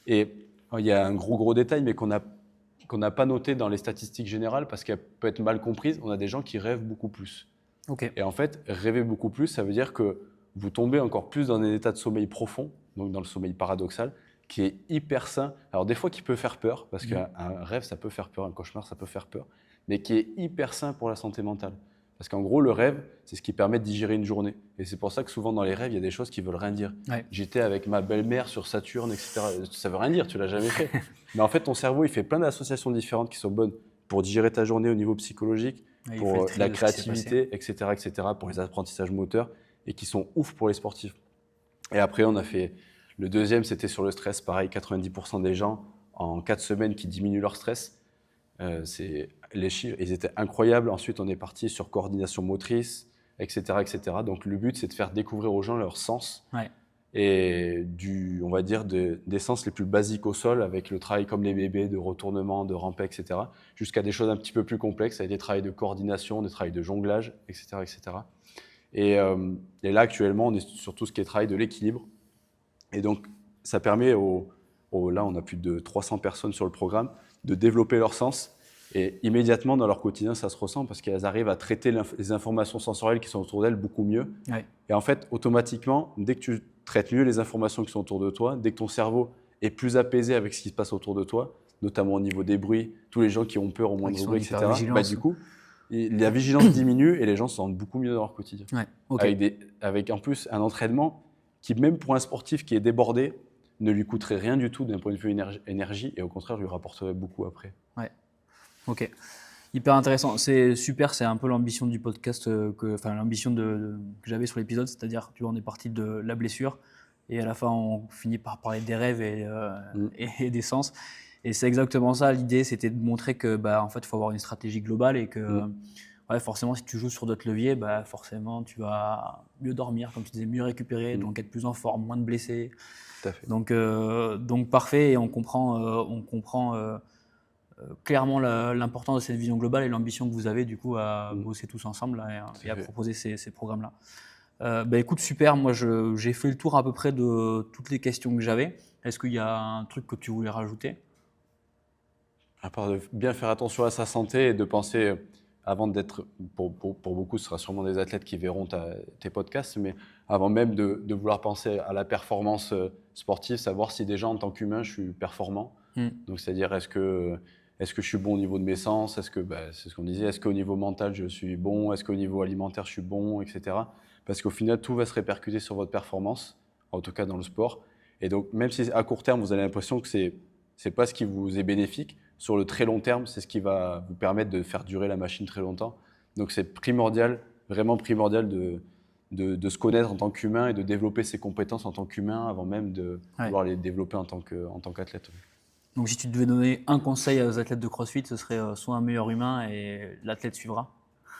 Et il y a un gros détail, mais qu'on n'a pas noté dans les statistiques générales parce qu'elle peut être mal comprise. On a des gens qui rêvent beaucoup plus. Okay. Et en fait, rêver beaucoup plus, ça veut dire que vous tombez encore plus dans un état de sommeil profond, donc dans le sommeil paradoxal, qui est hyper sain. Alors des fois qui peut faire peur, parce qu'un rêve ça peut faire peur, un cauchemar ça peut faire peur, mais qui est hyper sain pour la santé mentale. Parce qu'en gros le rêve, c'est ce qui permet de digérer une journée. Et c'est pour ça que souvent dans les rêves, il y a des choses qui veulent rien dire. Ouais. J'étais avec ma belle-mère sur Saturne, etc. Ça veut rien dire, tu l'as jamais fait. Mais en fait ton cerveau il fait plein d'associations différentes qui sont bonnes pour digérer ta journée au niveau psychologique, pour la créativité, etc., pour les apprentissages moteurs, et qui sont ouf pour les sportifs. Et après on a fait... Le deuxième, c'était sur le stress. Pareil, 90% des gens, en 4 semaines, qui diminuent leur stress. Les chiffres, ils étaient incroyables. Ensuite, on est parti sur coordination motrice, etc., etc. Donc, le but, c'est de faire découvrir aux gens leurs sens et on va dire, des sens les plus basiques au sol avec le travail comme les bébés, de retournement, de rampé, etc., jusqu'à des choses un petit peu plus complexes avec des travails de coordination, des travails de jonglage, etc., etc. Et là, actuellement, on est sur tout ce qui est travail de l'équilibre. Et donc, ça permet là, on a plus de 300 personnes sur le programme, de développer leur sens. Et immédiatement, dans leur quotidien, ça se ressent parce qu'elles arrivent à traiter les informations sensorielles qui sont autour d'elles beaucoup mieux. Et en fait, automatiquement, dès que tu traites mieux les informations qui sont autour de toi, dès que ton cerveau est plus apaisé avec ce qui se passe autour de toi, notamment au niveau des bruits, tous les gens qui ont peur au moindre bruit, etc., du coup, la vigilance diminue et les gens se sentent beaucoup mieux dans leur quotidien. Avec en plus un entraînement qui, même pour un sportif qui est débordé, ne lui coûterait rien du tout d'un point de vue énergie et au contraire lui rapporterait beaucoup après. Ok, hyper intéressant. C'est super, c'est un peu l'ambition du podcast, l'ambition que j'avais sur l'épisode, c'est-à-dire, tu vois, on est parti de la blessure et à la fin, on finit par parler des rêves et des sens. Et c'est exactement ça, l'idée, c'était de montrer que, en fait, il faut avoir une stratégie globale et que, forcément, si tu joues sur d'autres leviers, forcément, tu vas mieux dormir, comme tu disais, mieux récupérer, donc être plus en forme, moins de blessés. Tout à fait. Donc parfait, et on comprend clairement l'importance de cette vision globale et l'ambition que vous avez du coup à bosser tous ensemble et à proposer ces programmes-là. Écoute, super, moi j'ai fait le tour à peu près de toutes les questions que j'avais. Est-ce qu'il y a un truc que tu voulais rajouter ? À part de bien faire attention à sa santé et de penser, avant d'être, pour beaucoup, ce sera sûrement des athlètes qui verront tes podcasts, mais avant même de vouloir penser à la performance sportive, savoir si déjà en tant qu'humain, je suis performant. Donc, c'est-à-dire, est-ce que je suis bon au niveau de mes sens ? Est-ce que, c'est ce qu'on disait, est-ce qu'au niveau mental, je suis bon ? Est-ce qu'au niveau alimentaire, je suis bon, etc. Parce qu'au final, tout va se répercuter sur votre performance, en tout cas dans le sport. Et donc, même si à court terme, vous avez l'impression que c'est pas ce qui vous est bénéfique, sur le très long terme, c'est ce qui va vous permettre de faire durer la machine très longtemps. Donc, c'est primordial, vraiment primordial de se connaître en tant qu'humain et de développer ses compétences en tant qu'humain avant même de pouvoir les développer en tant qu'athlète. Donc, si tu devais donner un conseil aux athlètes de CrossFit, ce serait soit un meilleur humain et l'athlète suivra.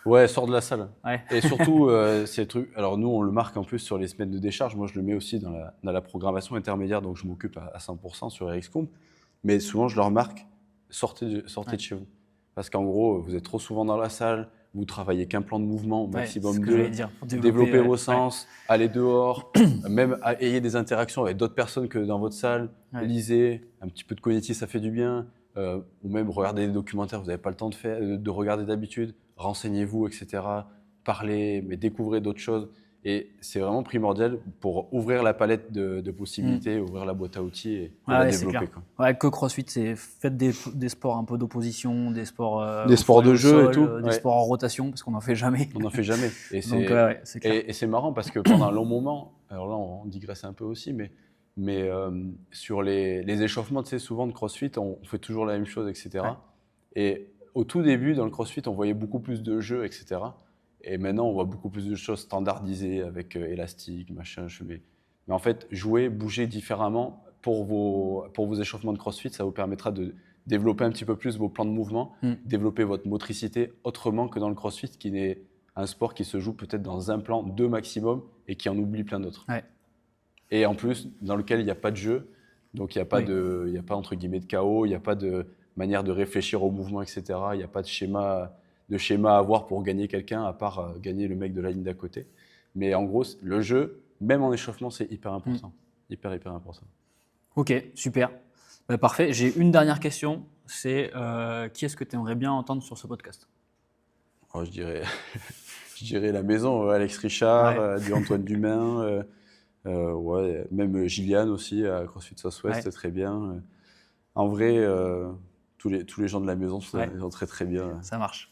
Ouais, sors de la salle. Et surtout, ces trucs. Alors, nous, on le marque en plus sur les semaines de décharge. Moi, je le mets aussi dans la programmation intermédiaire, donc je m'occupe à 100% sur RxComp. Mais souvent, je leur marque sortez de chez vous. Parce qu'en gros, vous êtes trop souvent dans la salle, vous travaillez qu'un plan de mouvement, maximum 2. Développez vos sens, allez dehors, même ayez des interactions avec d'autres personnes que dans votre salle, lisez, un petit peu de cognitif, ça fait du bien, ou même regardez des documentaires que vous n'avez pas le temps de regarder d'habitude, renseignez-vous, etc. Parlez, mais découvrez d'autres choses. Et c'est vraiment primordial pour ouvrir la palette de possibilités, ouvrir la boîte à outils et la développer. Que CrossFit, c'est faites des sports un peu d'opposition, des sports de jeu et tout. Des sports en rotation, parce qu'on n'en fait jamais. On n'en fait jamais. Et c'est clair. Et c'est marrant parce que pendant un long moment, alors là on digresse un peu aussi, mais sur les échauffements, tu sais, souvent de CrossFit, on fait toujours la même chose, etc. Et au tout début, dans le CrossFit, on voyait beaucoup plus de jeux, etc. Et maintenant, on voit beaucoup plus de choses standardisées avec élastique, machin. Mais en fait, jouer, bouger différemment pour vos échauffements de CrossFit, ça vous permettra de développer un petit peu plus vos plans de mouvement, développer votre motricité autrement que dans le CrossFit, qui est un sport qui se joue peut-être dans un plan, 2 maximum, et qui en oublie plein d'autres. Et en plus, dans lequel il n'y a pas de jeu, donc il n'y a pas entre guillemets de chaos, il n'y a pas de manière de réfléchir au mouvement, etc. Il n'y a pas de schéma à avoir pour gagner quelqu'un, à part gagner le mec de la ligne d'à côté. Mais en gros, le jeu, même en échauffement, c'est hyper important. Hyper important. Ok, super. Parfait. J'ai une dernière question. C'est qui est-ce que tu aimerais bien entendre sur ce podcast ? Je dirais la maison, Alex Richard, du Antoine Dumain, même Gilliane aussi, à CrossFit Southwest, c'est très bien. En vrai... Tous les gens de la maison sont très très bien. Ça marche.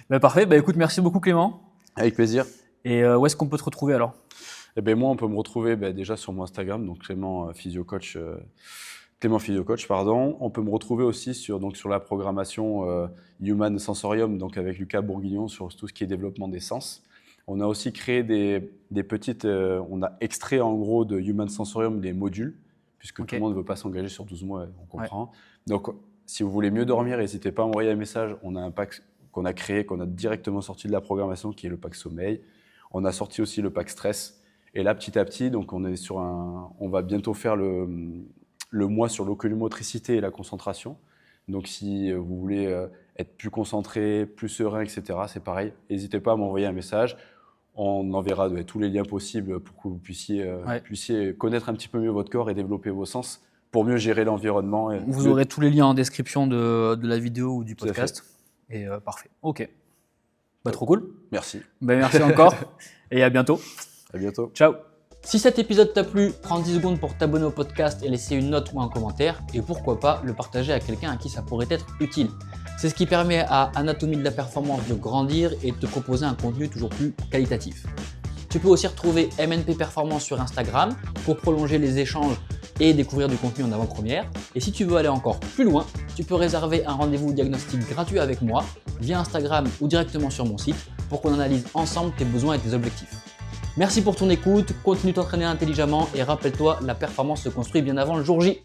Parfait. Écoute, merci beaucoup Clément. Avec plaisir. Et où est-ce qu'on peut te retrouver alors ? Moi, on peut me retrouver déjà sur mon Instagram, donc Clément Physiocoach. On peut me retrouver aussi sur la programmation Human Sensorium, donc avec Lucas Bourguignon sur tout ce qui est développement des sens. On a aussi créé des petites... on a extrait en gros de Human Sensorium les modules, puisque tout le monde ne veut pas s'engager sur 12 mois, on comprend. Donc, si vous voulez mieux dormir, n'hésitez pas à envoyer un message. On a un pack qu'on a créé, qu'on a directement sorti de la programmation, qui est le pack sommeil. On a sorti aussi le pack stress. Et là, petit à petit, donc on va bientôt faire le mois sur l'oculomotricité et la concentration. Donc si vous voulez être plus concentré, plus serein, etc., c'est pareil. N'hésitez pas à m'envoyer un message. On enverra tous les liens possibles pour que vous puissiez connaître un petit peu mieux votre corps et développer vos sens pour mieux gérer l'environnement. Vous aurez tous les liens en description de la vidéo ou du podcast. Et parfait. Ok. Trop cool. Merci. Merci encore et à bientôt. À bientôt. Ciao. Si cet épisode t'a plu, prends 10 secondes pour t'abonner au podcast et laisser une note ou un commentaire. Et pourquoi pas le partager à quelqu'un à qui ça pourrait être utile. C'est ce qui permet à Anatomie de la Performance de grandir et de te proposer un contenu toujours plus qualitatif. Tu peux aussi retrouver MNP Performance sur Instagram pour prolonger les échanges et découvrir du contenu en avant-première. Et si tu veux aller encore plus loin, tu peux réserver un rendez-vous diagnostic gratuit avec moi via Instagram ou directement sur mon site pour qu'on analyse ensemble tes besoins et tes objectifs. Merci pour ton écoute, continue de t'entraîner intelligemment et rappelle-toi, la performance se construit bien avant le jour J.